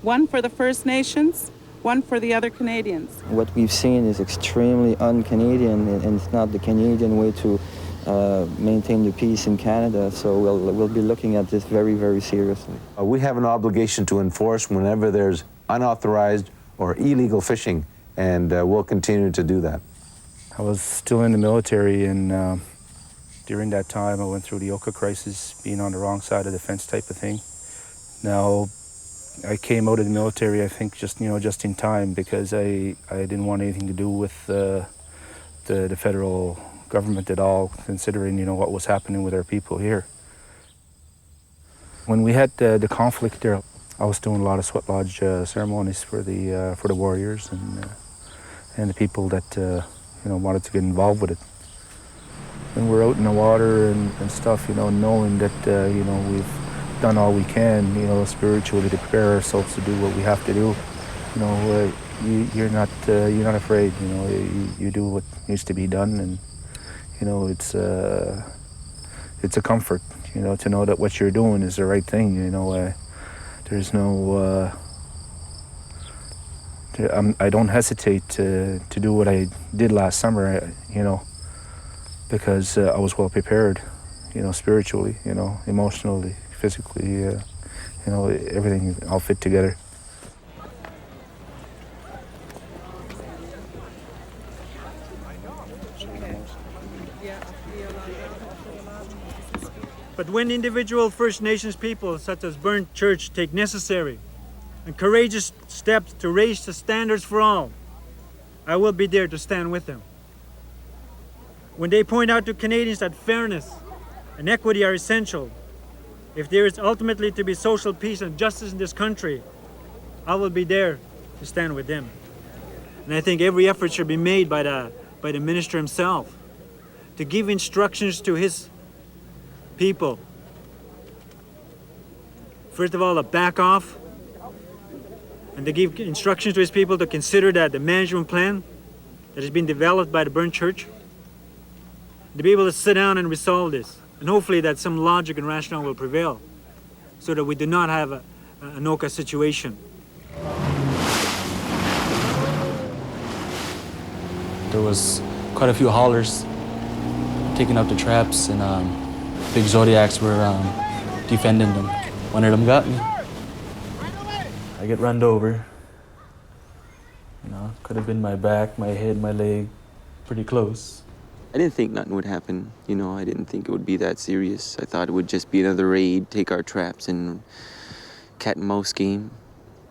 One for the First Nations, one for the other Canadians. What we've seen is extremely un-Canadian, and it's not the Canadian way to maintain the peace in Canada, so we'll be looking at this very, very seriously. We have an obligation to enforce whenever there's unauthorized or illegal fishing, and we'll continue to do that. I was still in the military, and during that time I went through the Oka crisis, being on the wrong side of the fence type of thing. Now, I came out of the military, I think, just in time, because I didn't want anything to do with the federal government at all, considering what was happening with our people here. When we had the conflict there, I was doing a lot of sweat lodge ceremonies for the warriors and the people that wanted to get involved with it. And we're out in the water and stuff, knowing that we've done all we can, spiritually, to prepare ourselves to do what we have to do. You're not afraid. You do what needs to be done, and it's a comfort, to know that what you're doing is the right thing. There's no. I don't hesitate to do what I did last summer, because I was well prepared, spiritually, emotionally, physically, everything all fit together. But when individual First Nations people such as Burn Church take necessary and courageous steps to raise the standards for all, I will be there to stand with them. When they point out to Canadians that fairness and equity are essential, if there is ultimately to be social peace and justice in this country, I will be there to stand with them. And I think every effort should be made by the minister himself to give instructions to his people. First of all, to back off, and to give instructions to his people to consider that the management plan that has been developed by the Burn Church, to be able to sit down and resolve this. And hopefully that some logic and rationale will prevail so that we do not have an Oka situation. there was quite a few haulers taking out the traps, and big Zodiacs were defending them. One of them got me. I get run over. You know, could have been my back, my head, my leg, pretty close. I didn't think nothing would happen. You know, I didn't think it would be that serious. I thought it would just be another raid, take our traps, and cat and mouse game.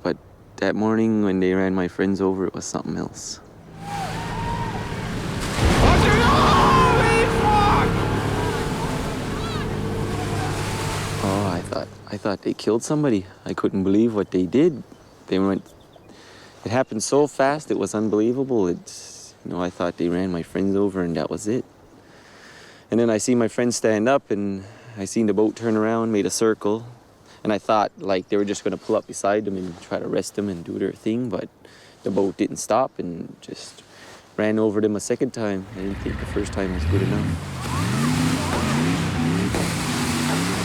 But that morning when they ran my friends over, it was something else. Oh, I thought they killed somebody. I couldn't believe what they did. It happened so fast, it was unbelievable. You know, I thought they ran my friends over and that was it. And then I see my friends stand up and I seen the boat turn around, made a circle. And I thought like they were just gonna pull up beside them and try to arrest them and do their thing, but the boat didn't stop and just ran over them a second time. I didn't think the first time was good enough.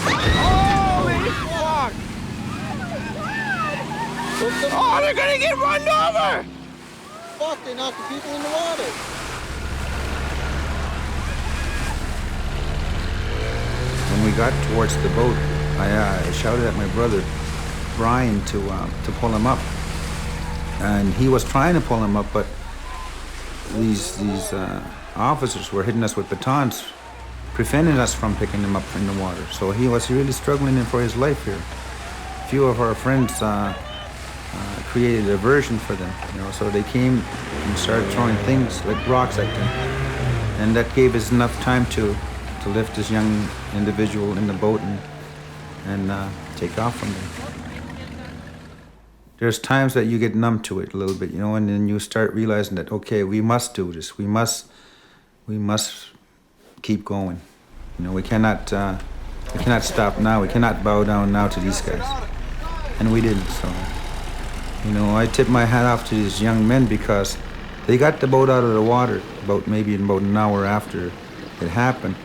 Holy fuck! Oh, they're gonna get run over! Fuck, they knocked the people in the water. When we got towards the boat, I shouted at my brother, Brian, to pull him up. And he was trying to pull him up, but these officers were hitting us with batons, preventing us from picking him up in the water. So he was really struggling for his life here. A few of our friends created a diversion for them, you know, so they came and started throwing things like rocks at them. And that gave us enough time to lift this young individual in the boat and take off from them. There's times that you get numb to it a little bit, you know, and then you start realizing that, okay, we must do this. We must keep going. You know, we cannot stop now. We cannot bow down now to these guys. And we didn't, so. You know, I tip my hat off to these young men because they got the boat out of the water maybe about an hour after it happened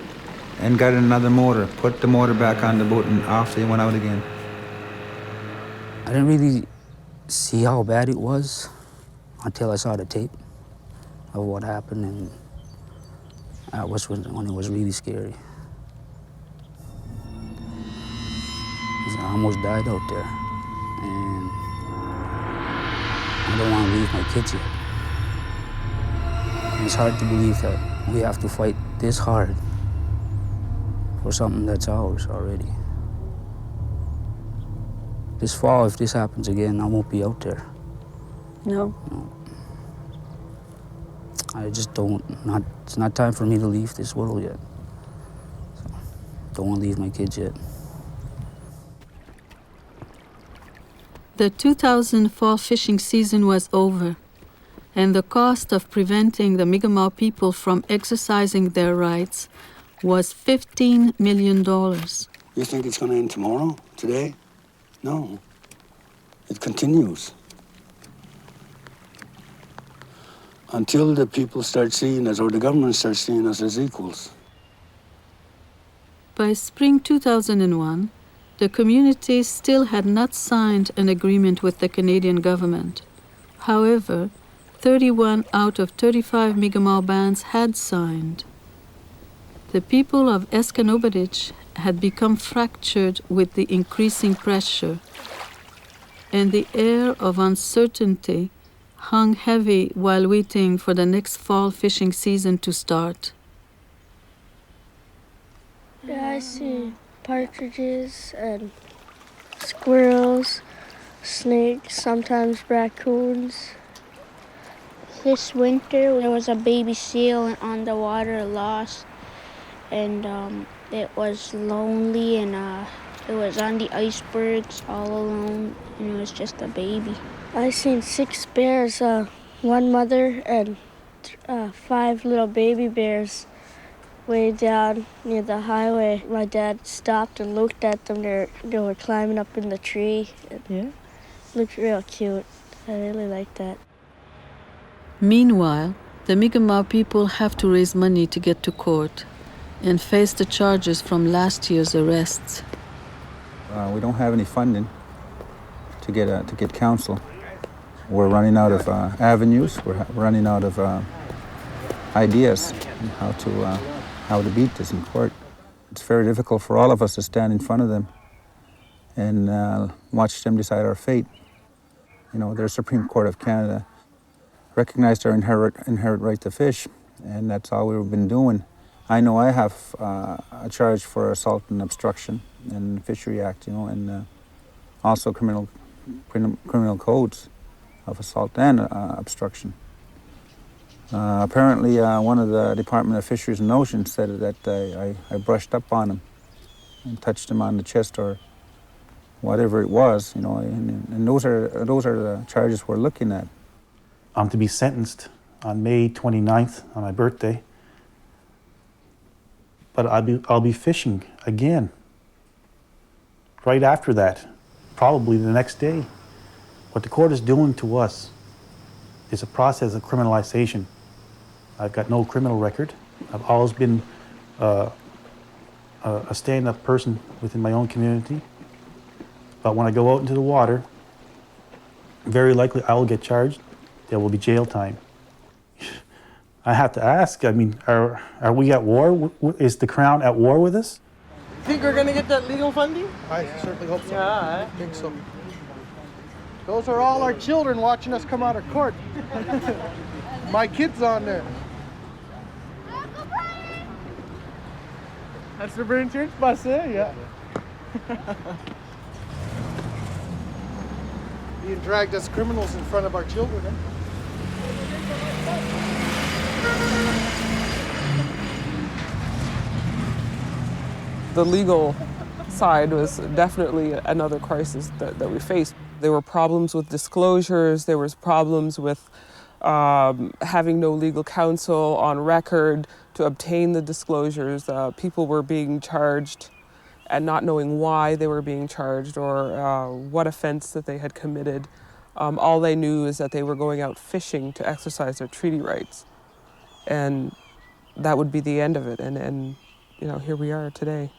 and got another motor, put the motor back on the boat, and off they went out again. I didn't really see how bad it was until I saw the tape of what happened, and that was when it was really scary. 'Cause I almost died out there, and I don't want to leave my kids yet. It's hard to believe that we have to fight this hard for something that's ours already. This fall, if this happens again, I won't be out there. No. I just it's not time for me to leave this world yet. So, don't want to leave my kids yet. The 2000 fall fishing season was over, and the cost of preventing the Mi'kmaq people from exercising their rights was $15 million. You think it's going to end tomorrow, today? No. It continues. Until the people start seeing us, or the government starts seeing us as equals. By spring 2001, the community still had not signed an agreement with the Canadian government. However, 31 out of 35 Mi'kmaq bands had signed. The people of Eskanobadich had become fractured with the increasing pressure, and the air of uncertainty hung heavy while waiting for the next fall fishing season to start. Yeah, I see partridges and squirrels, snakes, sometimes raccoons. This winter, there was a baby seal on the water lost, and it was lonely, and it was on the icebergs all alone, and it was just a baby. I seen 6 bears, one mother and 5 little baby bears way down near the highway. My dad stopped and looked at them. They were climbing up in the tree. Yeah. Looked real cute. I really liked that. Meanwhile, the Mi'kmaq people have to raise money to get to court and face the charges from last year's arrests. We don't have any funding to get counsel. We're running out of avenues. We're running out of ideas on how to beat this in court. It's very difficult for all of us to stand in front of them and watch them decide our fate. You know, their Supreme Court of Canada recognized our inherent right to fish, and that's all we've been doing. I know I have a charge for assault and obstruction in the Fishery Act, you know, and also criminal codes of assault and obstruction. Apparently, one of the Department of Fisheries and Oceans said that I brushed up on him and touched him on the chest or whatever it was, you know, and those are the charges we're looking at. I'm to be sentenced on May 29th on my birthday, but I'll be fishing again right after that, probably the next day. What the court is doing to us is a process of criminalization. I've got no criminal record. I've always been a stand-up person within my own community. But when I go out into the water, very likely I will get charged. There will be jail time. I have to ask, I mean, are we at war? Is the Crown at war with us? Think we're gonna get that legal funding? I certainly hope so. Yeah, I think so. Those are all our children watching us come out of court. My kid's on there. That's the Burn Church bus, eh? Yeah. Being dragged as criminals in front of our children, eh? The legal side was definitely another crisis that we faced. There were problems with disclosures, there was problems with having no legal counsel on record to obtain the disclosures. People were being charged and not knowing why they were being charged or what offense that they had committed. All they knew is that they were going out fishing to exercise their treaty rights. And that would be the end of it. And you know, here we are today.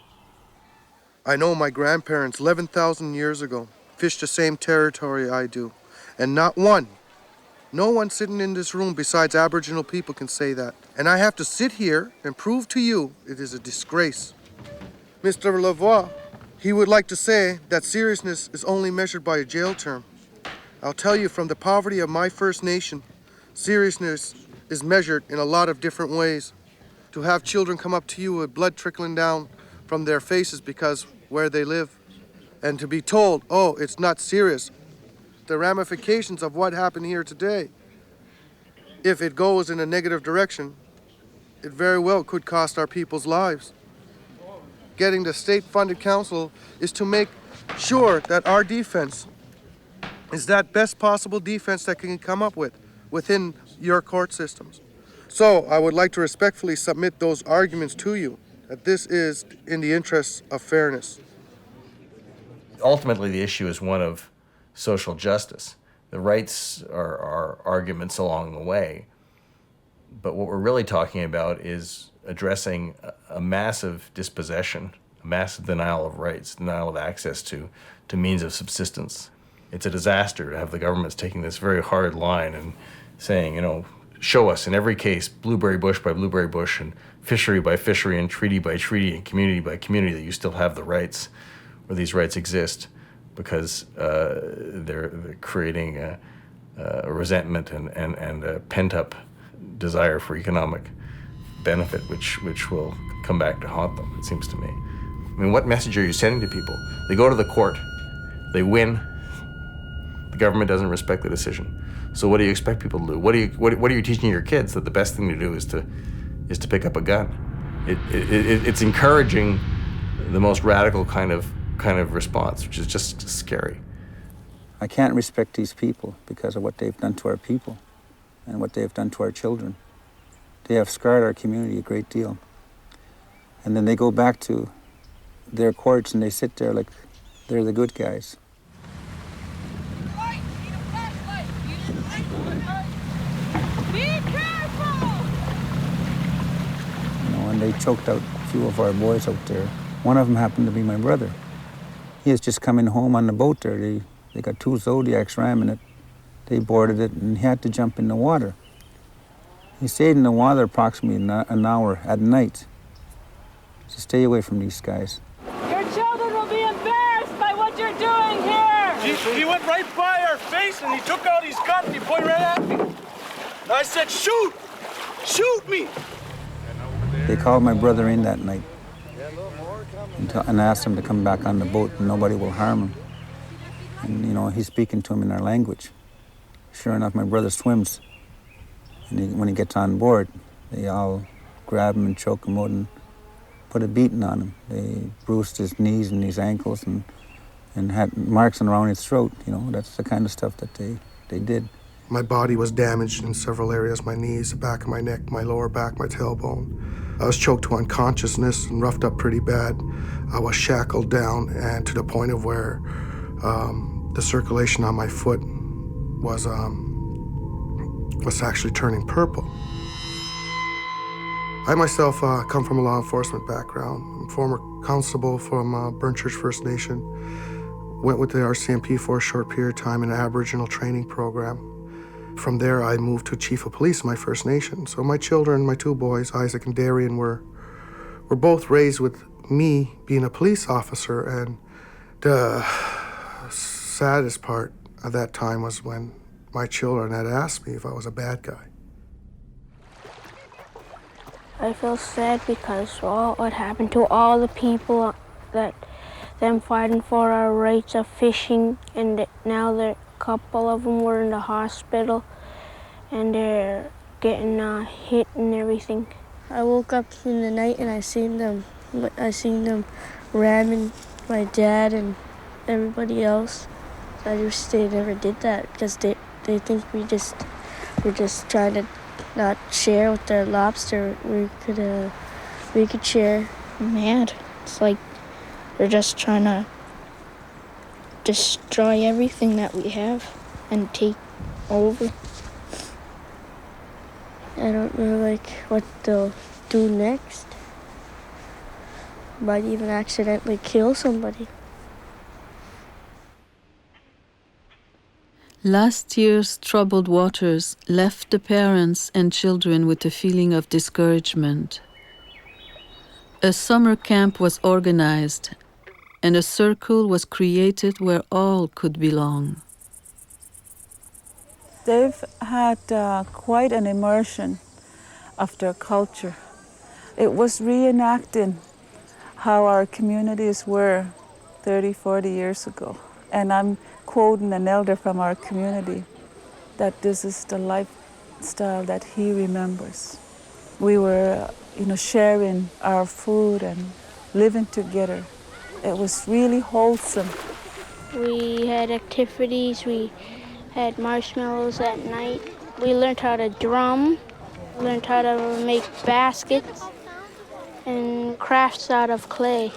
I know my grandparents 11,000 years ago fished the same territory I do. And no one sitting in this room besides Aboriginal people can say that. And I have to sit here and prove to you it is a disgrace. Mr. Lavoie, he would like to say that seriousness is only measured by a jail term. I'll tell you, from the poverty of my First Nation, seriousness is measured in a lot of different ways. To have children come up to you with blood trickling down from their faces because where they live, and to be told, oh, it's not serious. The ramifications of what happened here today, if it goes in a negative direction, it very well could cost our people's lives. Getting the state-funded council is to make sure that our defense is that best possible defense that can come up with within your court systems. So I would like to respectfully submit those arguments to you, that this is in the interests of fairness. Ultimately, the issue is one of social justice. The rights are arguments along the way, but what we're really talking about is addressing a massive dispossession, a massive denial of rights, denial of access to means of subsistence. It's a disaster to have the governments taking this very hard line and saying, you know, show us in every case, blueberry bush by blueberry bush and fishery by fishery and treaty by treaty and community by community that you still have the rights, or these rights exist, because they're creating a resentment and a pent-up desire for economic benefit, which will come back to haunt them, it seems to me. I mean, what message are you sending to people? They go to the court, they win, the government doesn't respect the decision. So what do you expect people to do? What are you teaching your kids? That the best thing to do is to pick up a gun? It's encouraging the most radical kind of response, which is just scary. I can't respect these people because of what they've done to our people and what they've done to our children. They have scarred our community a great deal. And then they go back to their courts and they sit there like they're the good guys. And they choked out a few of our boys out there. One of them happened to be my brother. He was just coming home on the boat there. They got 2 Zodiacs ramming it. They boarded it and he had to jump in the water. He stayed in the water approximately an hour at night. So stay away from these guys. Your children will be embarrassed by what you're doing here. He went right by our face and he took out his gun and he pointed right at me. And I said, shoot! Shoot me! They called my brother in that night and asked him to come back on the boat and nobody will harm him. And, you know, he's speaking to him in our language. Sure enough, my brother swims. And when he gets on board, they all grab him and choke him out and put a beating on him. They bruised his knees and his ankles and had marks around his throat. You know, that's the kind of stuff that they did. My body was damaged in several areas, my knees, the back of my neck, my lower back, my tailbone. I was choked to unconsciousness and roughed up pretty bad. I was shackled down and to the point of where the circulation on my foot was actually turning purple. I myself come from a law enforcement background. I'm a former constable from Burn Church First Nation. Went with the RCMP for a short period of time in an Aboriginal training program. From there, I moved to Chief of Police in my First Nation. So my children, my two boys, Isaac and Darian, were both raised with me being a police officer. And the saddest part of that time was when my children had asked me if I was a bad guy. I feel sad because what happened to all the people that them fighting for our rights of fishing, and now a couple of them were in the hospital and they're getting hit and everything. I woke up in the night and I seen them ramming my dad and everybody else. I wish they never did that because they think we're just trying to not share with their lobster. We could share. Mad. It's like they're just trying to destroy everything that we have and take over. I don't know what they'll do next. Might even accidentally kill somebody. Last year's troubled waters left the parents and children with a feeling of discouragement. A summer camp was organized, and a circle was created where all could belong. They've had quite an immersion of their culture. It was reenacting how our communities were 30, 40 years ago. And I'm quoting an elder from our community that this is the lifestyle that he remembers. We were, sharing our food and living together. It was really wholesome. We had activities. We had marshmallows at night. We learned how to drum, learned how to make baskets and crafts out of clay.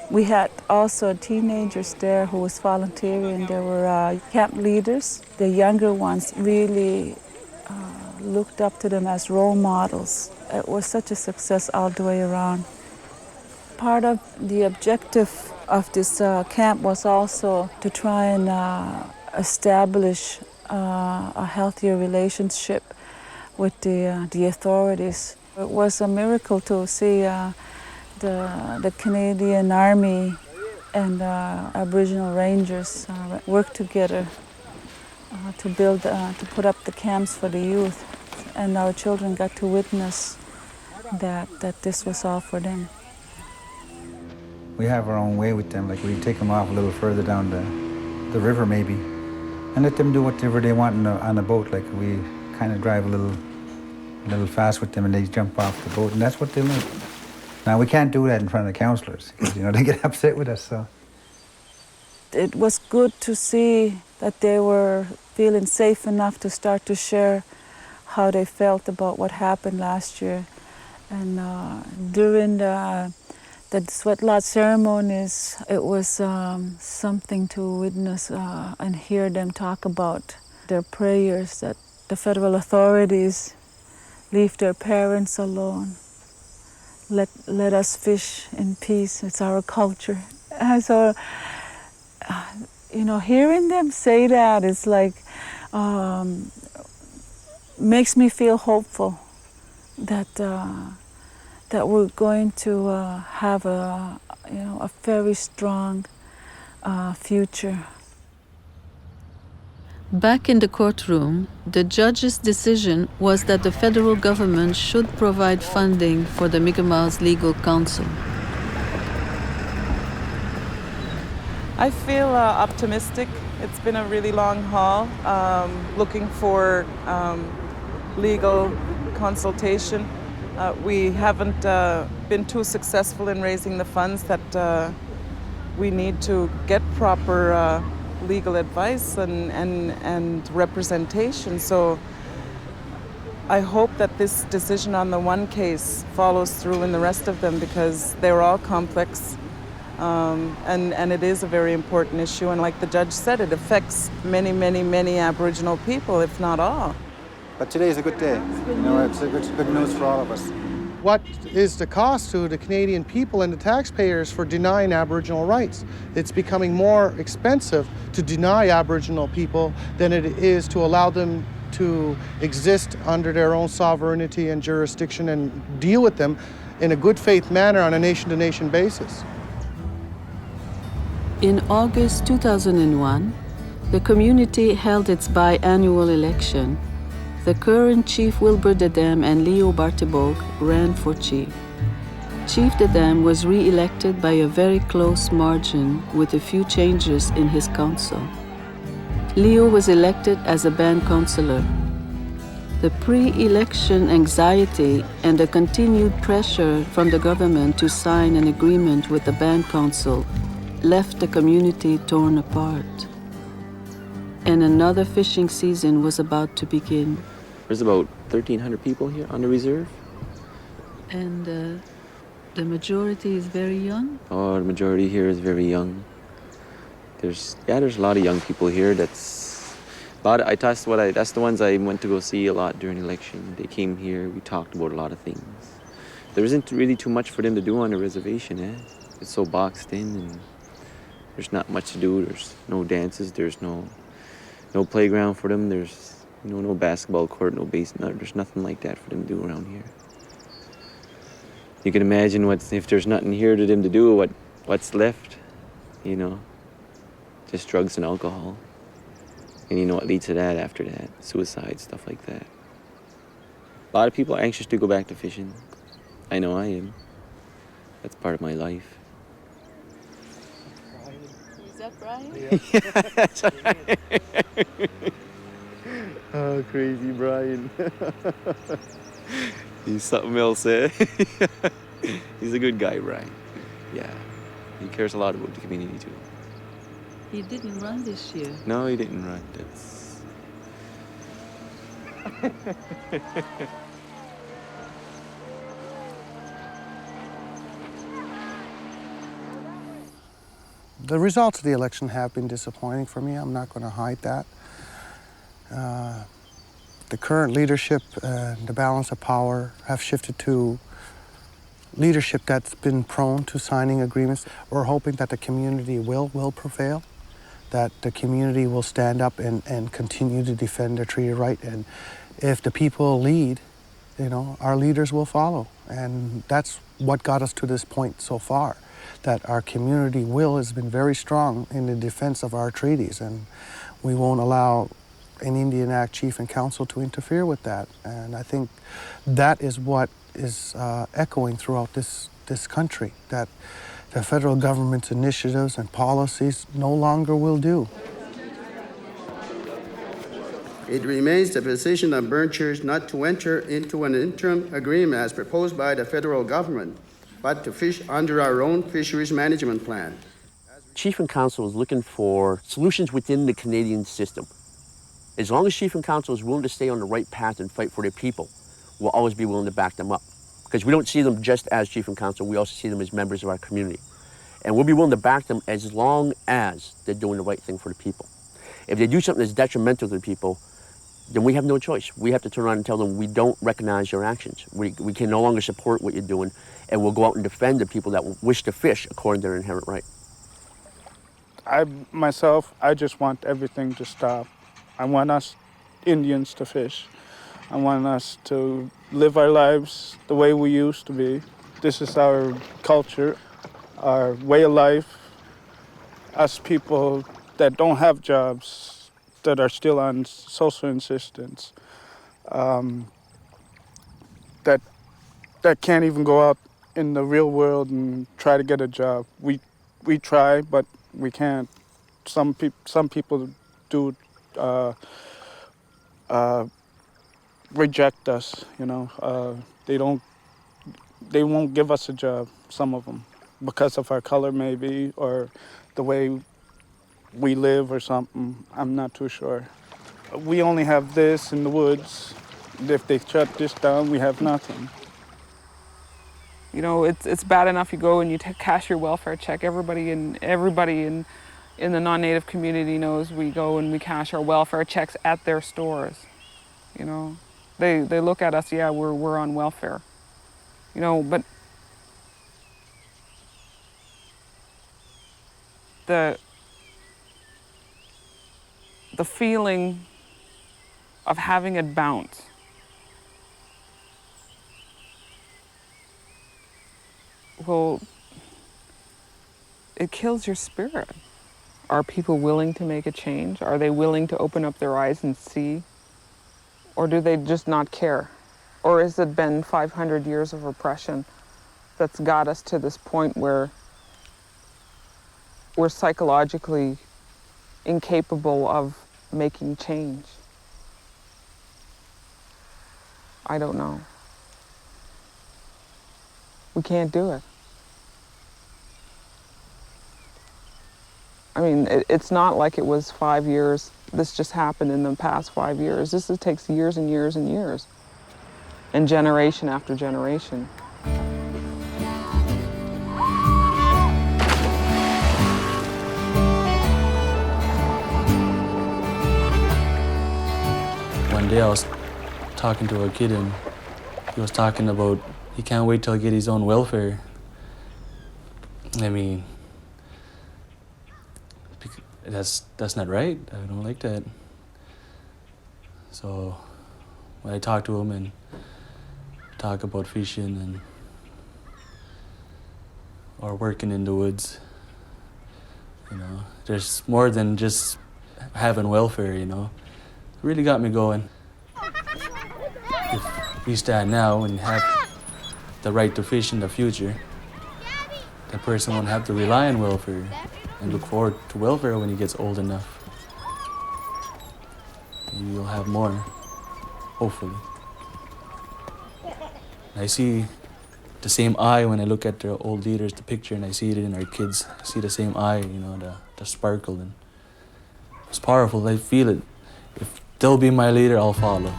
We had also teenagers there who was volunteering. There were camp leaders. The younger ones really looked up to them as role models. It was such a success all the way around. Part of the objective of this camp was also to try and establish a healthier relationship with the authorities. It was a miracle to see the Canadian Army and Aboriginal Rangers work together to put up the camps for the youth, and our children got to witness that this was all for them. We have our own way with them, like we take them off a little further down the river maybe, and let them do whatever they want on the boat. Like we kind of drive a little fast with them and they jump off the boat, and that's what they learn. Now we can't do that in front of the councillors, because they get upset with us. So it was good to see that they were feeling safe enough to start to share how they felt about what happened last year. And during the sweat lodge ceremonies, it was something to witness and hear them talk about their prayers that the federal authorities leave their parents alone. Let us fish in peace. It's our culture. So, hearing them say that, it's like makes me feel hopeful that that we're going to have a very strong future. Back in the courtroom, the judge's decision was that the federal government should provide funding for the Mi'kmaq's legal counsel. I feel optimistic. It's been a really long haul, looking for legal consultation. We haven't been too successful in raising the funds that we need to get proper legal advice and representation. So I hope that this decision on the one case follows through in the rest of them, because they're all complex. And it is a very important issue, and like the judge said, it affects many, many, many Aboriginal people, if not all. But today is a good day. It's a good news for all of us. What is the cost to the Canadian people and the taxpayers for denying Aboriginal rights? It's becoming more expensive to deny Aboriginal people than it is to allow them to exist under their own sovereignty and jurisdiction and deal with them in a good faith manner on a nation-to-nation basis. In August 2001, the community held its biannual election. The current Chief Wilbur Dedam and Leo Bartibog ran for chief. Chief Dedam was re-elected by a very close margin with a few changes in his council. Leo was elected as a band councillor. The pre-election anxiety and the continued pressure from the government to sign an agreement with the band council left the community torn apart. And another fishing season was about to begin. There's about 1,300 people here on the reserve. And the majority is very young? Oh, the majority here is very young. There's a lot of young people here. That's the ones I went to go see a lot during the election. They came here, we talked about a lot of things. There isn't really too much for them to do on the reservation, eh? It's so boxed in, and there's not much to do. There's no dances, there's no playground for them, there's no basketball court, no basement, there's nothing like that for them to do around here. You can imagine if there's nothing here to them to do, what's left, just drugs and alcohol. And what leads to that after that, suicide, stuff like that. A lot of people are anxious to go back to fishing. I know I am. That's part of my life. Is that Brian? Yeah. Oh, crazy Brian. He's something else, eh? He's a good guy, Brian. Yeah. He cares a lot about the community, too. He didn't run this year. No, he didn't run. That's... The results of the election have been disappointing for me. I'm not going to hide that. The current leadership and the balance of power have shifted to leadership that's been prone to signing agreements. We're hoping that the community will prevail, that the community will stand up and continue to defend their treaty right. And if the people lead, our leaders will follow. And that's what got us to this point so far, that our community will has been very strong in the defense of our treaties, and we won't allow an Indian Act chief and council to interfere with that. And I think that is what is echoing throughout this country, that the federal government's initiatives and policies no longer will do. It remains the position of Burn Church not to enter into an interim agreement as proposed by the federal government, but to fish under our own fisheries management plan. Chief and Council is looking for solutions within the Canadian system. As long as Chief and Council is willing to stay on the right path and fight for their people, we'll always be willing to back them up. Because we don't see them just as Chief and Council, we also see them as members of our community. And we'll be willing to back them as long as they're doing the right thing for the people. If they do something that's detrimental to the people, then we have no choice. We have to turn around and tell them we don't recognize your actions. We can no longer support what you're doing, and we'll go out and defend the people that wish to fish according to their inherent right. I just want everything to stop. I want us Indians to fish. I want us to live our lives the way we used to be. This is our culture, our way of life. Us people that don't have jobs, that are still on social assistance, that can't even go out in the real world and try to get a job. We try, but we can't. Some people do reject us. They won't give us a job. Some of them, because of our color maybe, or the way we live or something. I'm not too sure. We only have this in the woods. If they shut this down, we have nothing. You know, it's bad enough you go and you cash your welfare check. Everybody in the non-native community knows we go and we cash our welfare checks at their stores. You know, they look at us, yeah, we're on welfare. You know, but the feeling of having it bounce. Well, it kills your spirit. Are people willing to make a change? Are they willing to open up their eyes and see? Or do they just not care? Or has it been 500 years of oppression that's got us to this point where we're psychologically incapable of making change? I don't know. We can't do it. I mean, it's not like it was 5 years. This just happened in the past 5 years. This takes years and years and years, and generation after generation. One day I was talking to a kid and he was talking about he can't wait till he get his own welfare. I mean, that's not right. I don't like that. So when I talk to him and talk about fishing and or working in the woods, you know, there's more than just having welfare, you know. It really got me going. If we stand now and have the right to fish in the future, the person won't have to rely on welfare and look forward to welfare when he gets old enough. You'll have more, hopefully. I see the same eye when I look at the old leaders, the picture, and I see it in our kids. I see the same eye, you know, the sparkle. And it's powerful, I feel it. If they'll be my leader, I'll follow.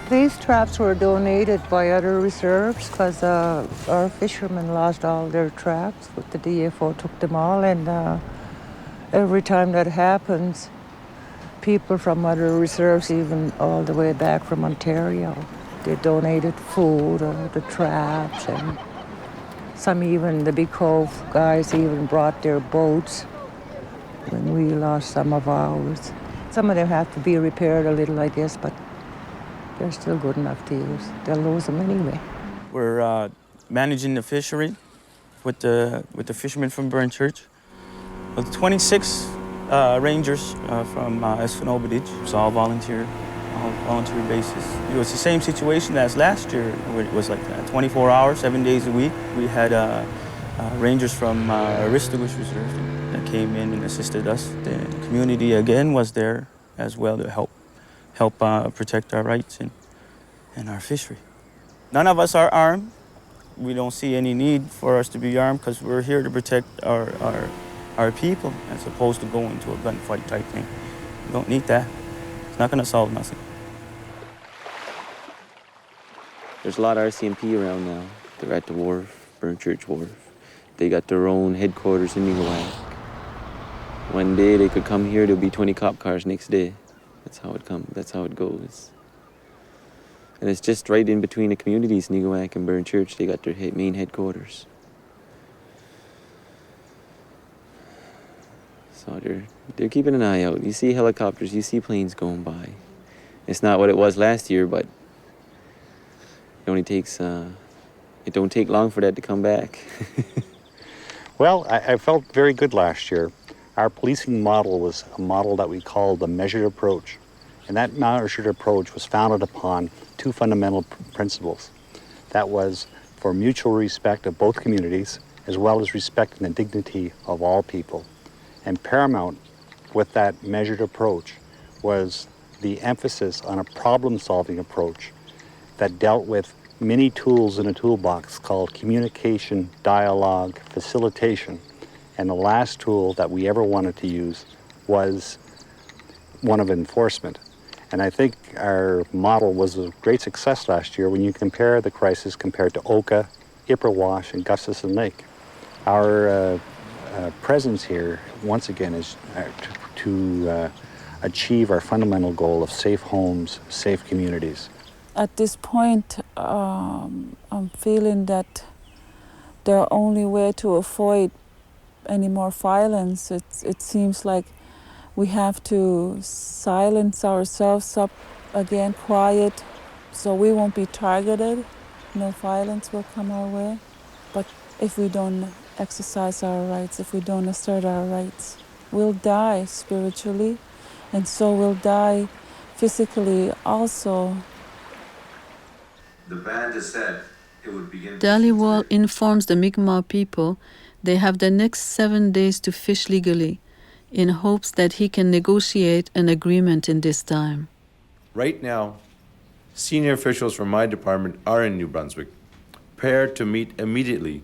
These traps were donated by other reserves because our fishermen lost all their traps. But the DFO took them all, and every time that happens, people from other reserves, even all the way back from Ontario, they donated food or the traps, and some even, the Big Cove guys even brought their boats when we lost some of ours. Some of them have to be repaired a little, I guess, but they're still good enough to use. They'll lose them anyway. We're managing the fishery with the fishermen from Burn Church. Well, 26 rangers from Esfanobadich. It's all volunteer basis. It was the same situation as last year. It was like 24 hours, 7 days a week. We had rangers from Aristogush Reserve that came in and assisted us. The community again was there as well to help protect our rights and our fishery. None of us are armed. We don't see any need for us to be armed because we're here to protect our people as opposed to going into a gunfight type thing. We don't need that. It's not going to solve nothing. There's a lot of RCMP around now. They're at the wharf, Burn Church Wharf. They got their own headquarters in Niguac. One day they could come here, there'll be 20 cop cars next day. That's how it comes. That's how it goes. And it's just right in between the communities, Niguac and Burn Church. They got their main headquarters. So they're keeping an eye out. You see helicopters, you see planes going by. It's not what it was last year, but it only takes, it don't take long for that to come back. Well, I felt very good last year. Our policing model was a model that we called the measured approach. And that measured approach was founded upon two fundamental principles. That was for mutual respect of both communities, as well as respecting the dignity of all people. And paramount with that measured approach was the emphasis on a problem-solving approach that dealt with many tools in a toolbox called communication, dialogue, facilitation. And the last tool that we ever wanted to use was one of enforcement. And I think our model was a great success last year when you compare the crisis compared to Oka, Ipperwash, and Gustafson Lake. Our presence here, once again, is to achieve our fundamental goal of safe homes, safe communities. At this point, I'm feeling that the only way to avoid any more violence, it seems like we have to silence ourselves up again, quiet, so we won't be targeted. No violence will come our way. But if we don't exercise our rights, if we don't assert our rights, we'll die spiritually, and so we'll die physically also. The band has said it would begin. Dhaliwal informs the Mi'kmaq people they have the next 7 days to fish legally, in hopes that he can negotiate an agreement in this time. Right now, senior officials from my department are in New Brunswick, prepared to meet immediately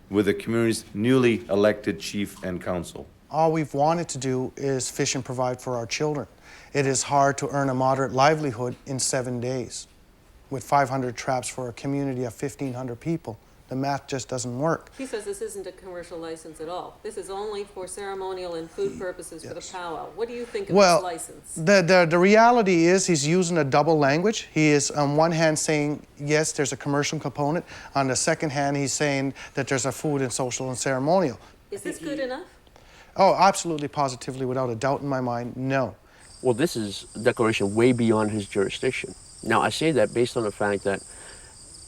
with the community's newly elected chief and council. All we've wanted to do is fish and provide for our children. It is hard to earn a moderate livelihood in 7 days. With 500 traps for a community of 1,500 people, the math just doesn't work. He says this isn't a commercial license at all. This is only for ceremonial and food purposes for the powwow. What do you think of this license? The reality is he's using a double language. He is on one hand saying, yes, there's a commercial component. On the second hand, he's saying that there's a food and social and ceremonial. Is this good enough? Oh, absolutely, positively, without a doubt in my mind, no. Well, this is a declaration way beyond his jurisdiction. Now, I say that based on the fact that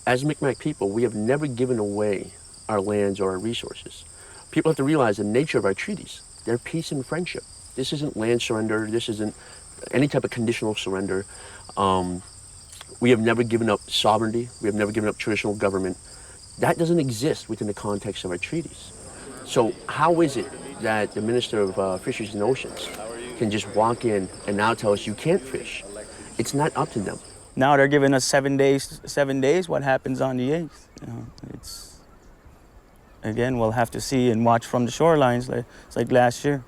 as Mi'kmaq people, we have never given away our lands or our resources. People have to realize the nature of our treaties. They're peace and friendship. This isn't land surrender. This isn't any type of conditional surrender. We have never given up sovereignty. We have never given up traditional government. That doesn't exist within the context of our treaties. So how is it that the Minister of Fisheries and Oceans can just walk in and now tell us you can't fish? It's not up to them. Now they're giving us 7 days. 7 days. What happens on the 8th? You know, it's again we'll have to see and watch from the shorelines. It's like last year.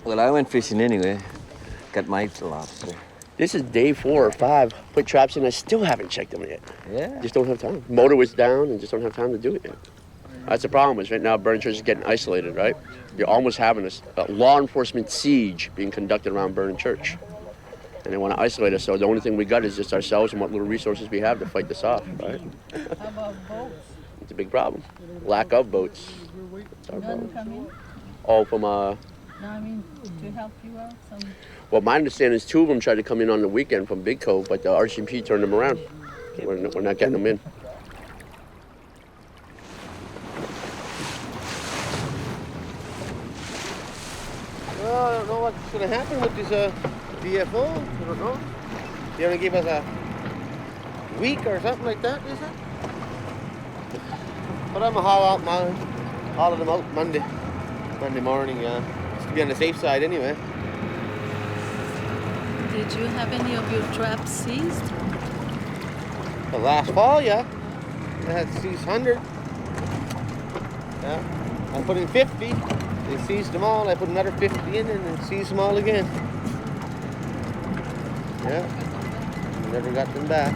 Well, I went fishing anyway. Got my lobster. This is day 4 or 5. Put traps in. I still haven't checked them yet. Yeah. Just don't have time. Motor was down and just don't have time to do it yet. That's the problem, is right now Burn Church is getting isolated, right? You're almost having a law enforcement siege being conducted around Burn Church. And they want to isolate us, so the only thing we got is just ourselves and what little resources we have to fight this off, right? How about boats? It's a big problem. Lack of boats. That's our problem. Come in? Oh, from, No, I mean, to help you out? Well, my understanding is 2 of them tried to come in on the weekend from Big Cove, but the RCMP turned them around. We're not getting them in. Well, I don't know what's going to happen with this DFO. I don't know. They only gave us a week or something like that, is it? But I'm going to haul them out Monday morning, just to be on the safe side anyway. Did you have any of your traps seized? The last fall, yeah. I had seized 100. Yeah. I put in 50. They seized them all. I put another 50 in and then seized them all again. Yeah. Never got them back.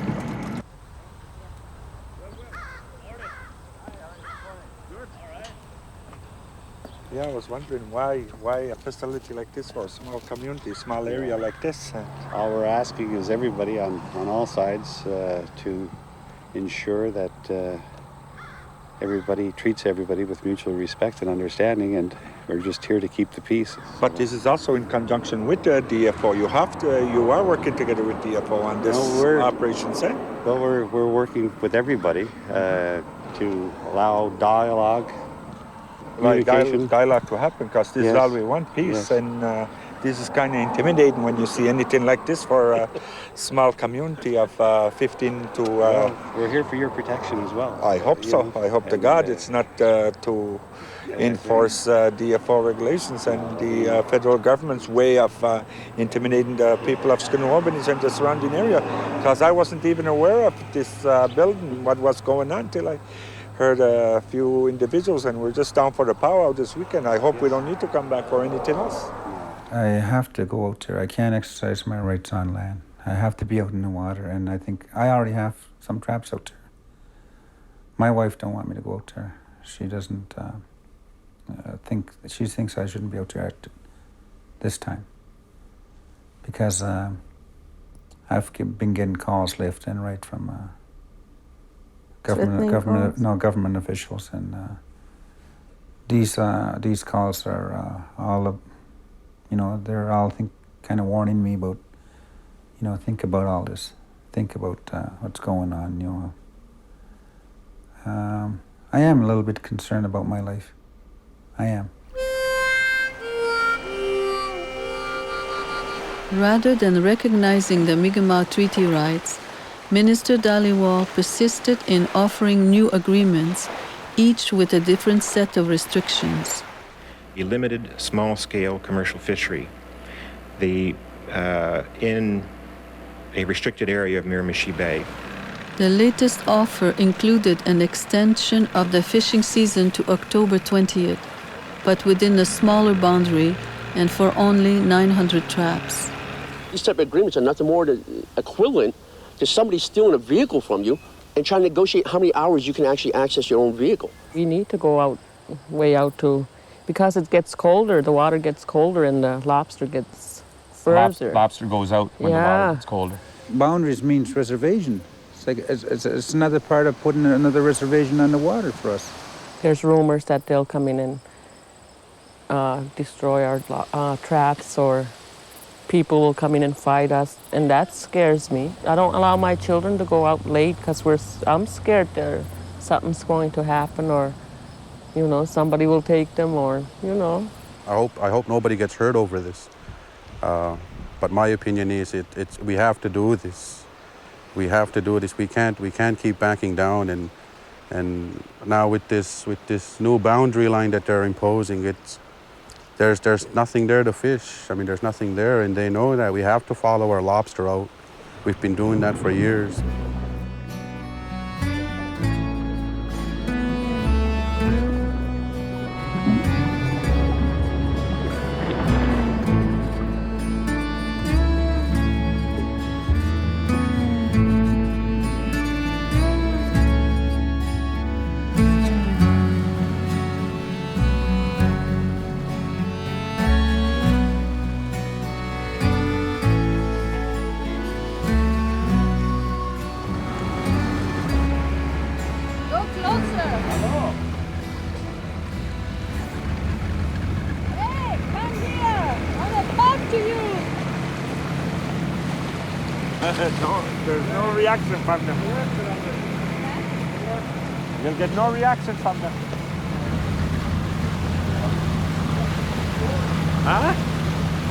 Yeah, I was wondering why a facility like this for a small community, small area like this. All we're asking is everybody on all sides to ensure that everybody treats everybody with mutual respect and understanding, and we're just here to keep the peace. But this is also in conjunction with the DFO. You are working together with DFO on this operation, eh? Well, we're working with everybody to allow dialogue, communication. Dialogue to happen, because this is all we want, peace. And this is kind of intimidating when you see anything like this for a small community of 15 to... Well, we're here for your protection as well. I hope so. I hope to God it's not to enforce DFO regulations and the federal government's way of intimidating the people of Skinawabinies and the surrounding area. Because I wasn't even aware of this building, what was going on, till I heard a few individuals, and we're just down for the powwow this weekend. I hope we don't need to come back for anything else. I have to go out there. I can't exercise my rights on land. I have to be out in the water, and I think I already have some traps out there. My wife don't want me to go out there. She doesn't she thinks I shouldn't be out there at this time, because I've been getting calls left and right from government officials, and these calls are all they're all kind of warning me about, think about all this, think about what's going on, I am a little bit concerned about my life. I am. Rather than recognizing the Mi'kmaq Treaty rights, Minister Dhaliwal persisted in offering new agreements, each with a different set of restrictions. A limited small-scale commercial fishery, in a restricted area of Miramichi Bay. The latest offer included an extension of the fishing season to October 20th, but within a smaller boundary and for only 900 traps. These type of agreements are nothing more than equivalent to somebody stealing a vehicle from you and trying to negotiate how many hours you can actually access your own vehicle. We need to go out, way out to, because it gets colder, the water gets colder and the lobster gets further. Lobster goes out when the water gets colder. Boundaries means reservation. It's another part of putting another reservation on the water for us. There's rumors that they'll come in and destroy our traps, or people will come in and fight us, and that scares me. I don't allow my children to go out late because I'm scared that something's going to happen, or somebody will take them, or I hope nobody gets hurt over this. But my opinion is we have to do this. We have to do this. We can't keep backing down, and now with this new boundary line that they're imposing, there's nothing there to fish. I mean, there's nothing there, and they know that. We have to follow our lobster out. We've been doing that for years. There's no reaction from them. You'll get no reaction from them. Huh?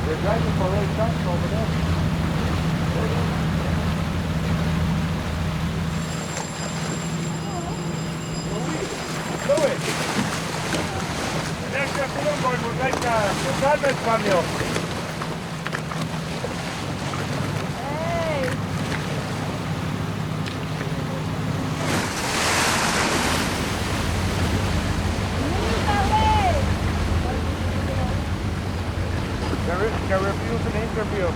They're driving for Ray Johnson over there. Louis! Next afternoon, we'll make a salvage from you. They refuse an interview.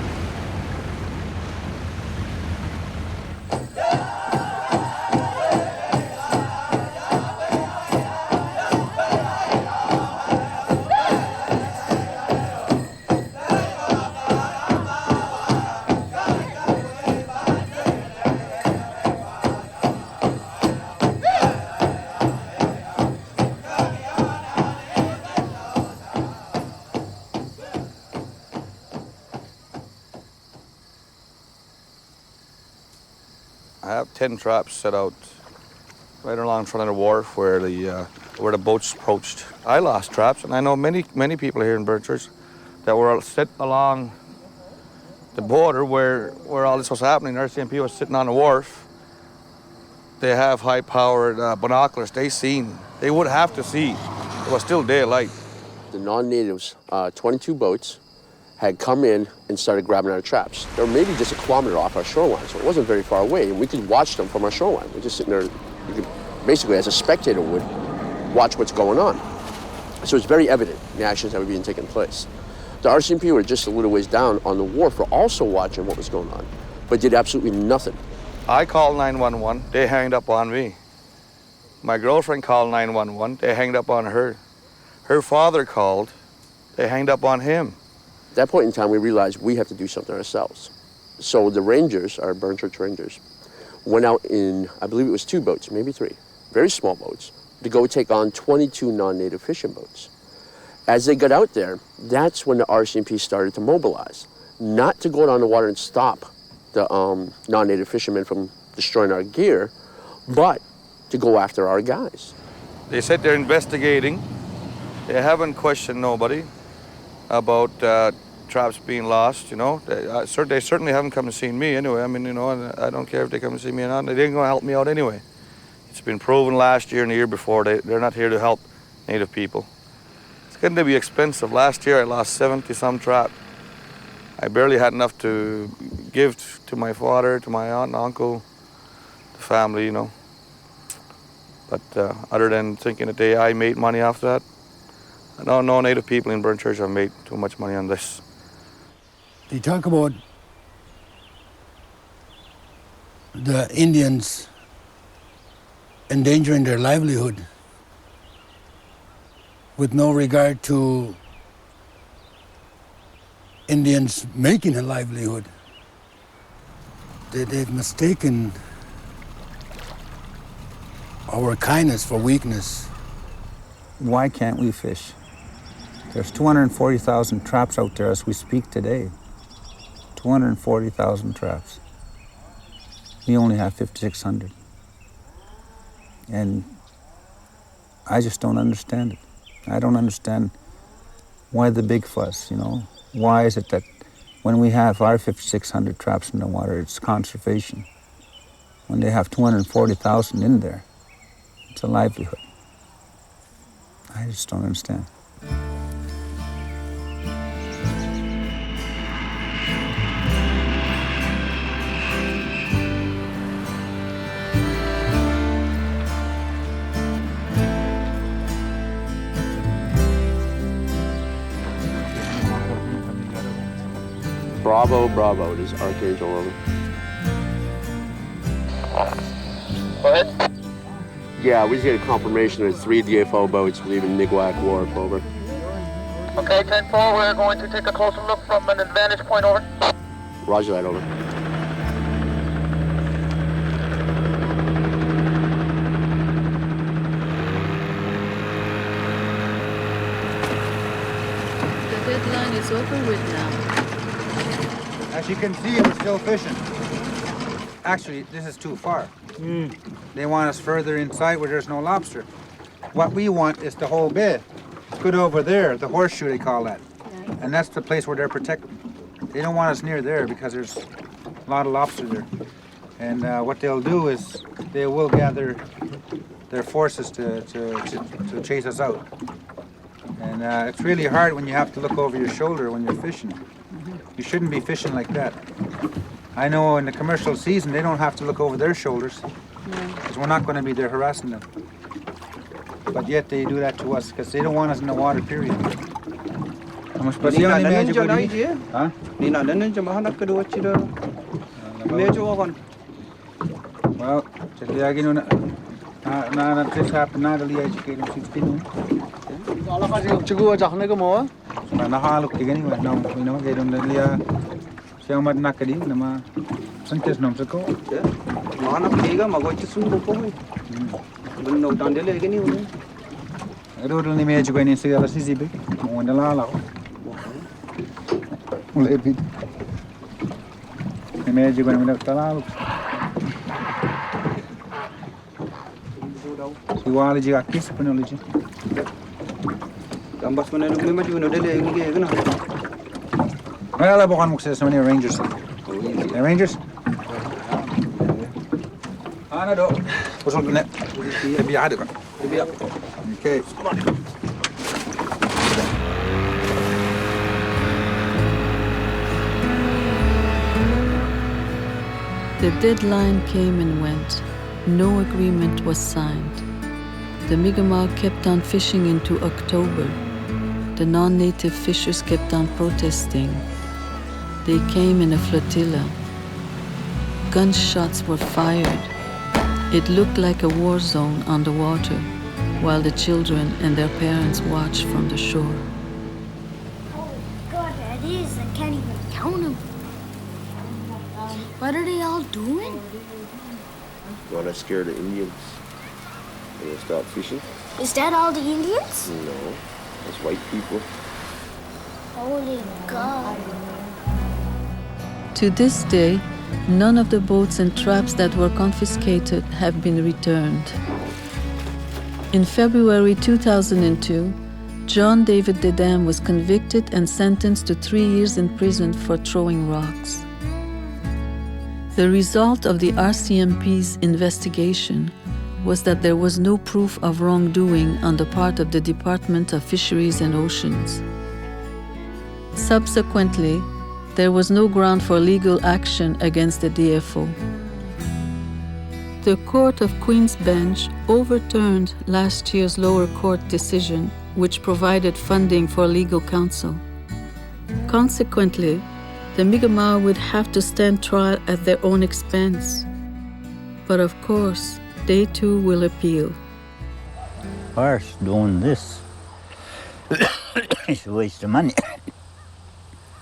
have 10 traps set out right along in front of the wharf where the boats approached. I lost traps, and I know many people here in Burnchurch that were sitting along the border where all this was happening. RCMP was sitting on the wharf. They have high-powered binoculars. They would have to see. It was still daylight. The non-natives, 22 boats, had come in and started grabbing our traps. They were maybe just a kilometer off our shoreline, so it wasn't very far away, and we could watch them from our shoreline. We're just sitting there, you could basically, as a spectator would, watch what's going on. So it's very evident the actions that were being taken place. The RCMP were just a little ways down on the wharf, were also watching what was going on, but did absolutely nothing. I called 911, they hanged up on me. My girlfriend called 911, they hanged up on her. Her father called, they hanged up on him. At that point in time, we realized we have to do something ourselves. So the Rangers, our Burnchurch Rangers, went out in, I believe it was 2 boats, maybe 3, very small boats, to go take on 22 non-native fishing boats. As they got out there, that's when the RCMP started to mobilize, not to go down the water and stop the non-native fishermen from destroying our gear, but to go after our guys. They said they're investigating. They haven't questioned nobody about traps being lost, you know. They certainly haven't come and seen me anyway. I mean, you know, and I don't care if they come and see me or not. They ain't gonna help me out anyway. It's been proven last year and the year before they're not here to help Native people. It's going to be expensive. Last year I lost 70-some traps. I barely had enough to give to my father, to my aunt and uncle, the family, you know. But other than thinking that I made money off that, no Native people in Burnchurch have made too much money on this. They talk about the Indians endangering their livelihood with no regard to Indians making a livelihood. They've mistaken our kindness for weakness. Why can't we fish? There's 240,000 traps out there as we speak today. 240,000 traps. We only have 5,600. And I just don't understand it. I don't understand why the big fuss, you know? Why is it that when we have our 5,600 traps in the water, it's conservation? When they have 240,000 in there, it's a livelihood. I just don't understand. Bravo, bravo, it is Archangel over. Go ahead. Yeah, we just get a confirmation there's 3 DFO boats leaving Niguac Wharf, over. Okay, 10-4, we're going to take a closer look from an advantage point, over. Roger that, over. The deadline is over with now. As you can see, we're still fishing. Actually, this is too far. They want us further inside where there's no lobster. What we want is the whole bed. Good over there, the horseshoe they call that. And that's the place where they're protected. They don't want us near there because there's a lot of lobster there. And what they'll do is they will gather their forces to chase us out. And it's really hard when you have to look over your shoulder when you're fishing. You shouldn't be fishing like that. I know in the commercial season, they don't have to look over their shoulders because we're not going to be there harassing them. But yet they do that to us because they don't want us in the water, period. Well, this happened not only educated 16. Nahalok anyway. No, you know, they don't really siya mat nakadi nama santes nom sako. Mana pega magoy chisun ko ko. No dandele gani ho. Ero ni me jugo ni sigala sisibe. Mo ndala la. Ule bit. Ni me jugo ni tala. Iwalaji akis penology. Gambas mana lu memang juno dele ngi gana. Well, I bought so many rangers. The rangers? Ana do. What's on the net? Maybe I do. Okay. Come on. The deadline came and went. No agreement was signed. The Mi'kmaq kept on fishing into October. The non-native fishers kept on protesting. They came in a flotilla. Gunshots were fired. It looked like a war zone on the water, while the children and their parents watched from the shore. Oh God, that is, I can't even count them. What are they all doing? Want to scare the Indians. They will stop fishing. Is that all the Indians? No, that's white people. Holy God. To this day, none of the boats and traps that were confiscated have been returned. In February 2002, John David Dedam was convicted and sentenced to 3 years in prison for throwing rocks. The result of the RCMP's investigation was that there was no proof of wrongdoing on the part of the Department of Fisheries and Oceans. Subsequently, there was no ground for legal action against the DFO. The Court of Queen's Bench overturned last year's lower court decision, which provided funding for legal counsel. Consequently, the Mi'kmaq would have to stand trial at their own expense. But of course, they too will appeal. First, doing this is a waste of money.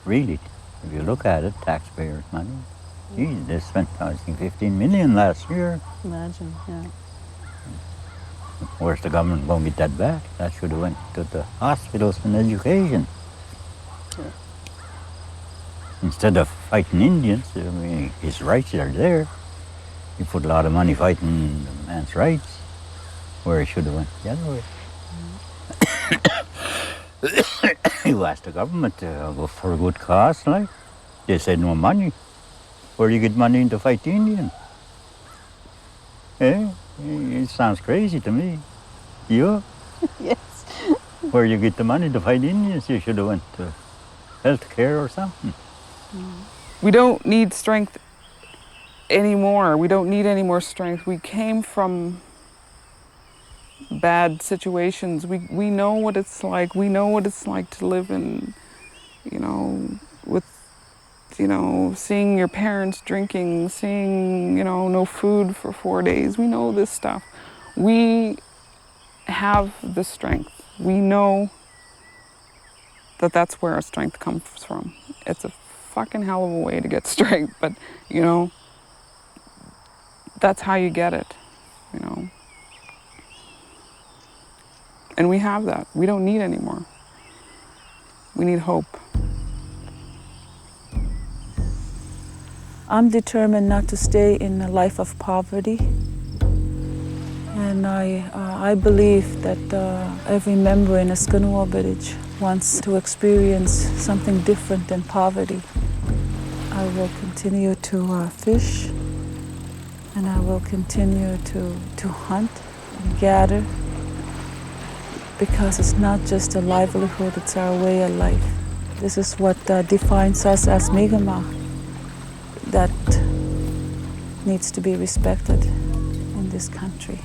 Really, if you look at it, taxpayers' money. Geez, they spent, I think, 15 million last year. Imagine, yeah. Where's the government going to get that back? That should have went to the hospitals and education. Sure. Instead of fighting Indians, I mean, his rights are there. He put a lot of money fighting the man's rights, where he should have went the other way. You asked the government to go for a good cause, like. They said no money. Where do you get money to fight the Indian? Eh? It sounds crazy to me. You? Yes. Where you get the money to fight Indians? You should have went to health care or something. We don't need strength anymore. We don't need any more strength. We came from bad situations. We know what it's like. We know what it's like to live in, with, seeing your parents drinking, seeing, no food for 4 days. We know this stuff. We have the strength. We know that that's where our strength comes from. It's a fucking hell of a way to get strength, but, that's how you get it, And we have that. We don't need any more. We need hope. I'm determined not to stay in a life of poverty. And I believe that every member in Escanua-Village wants to experience something different than poverty. I will continue to fish, and I will continue to hunt and gather, because it's not just a livelihood, it's our way of life. This is what defines us as Mi'kmaq, that needs to be respected in this country.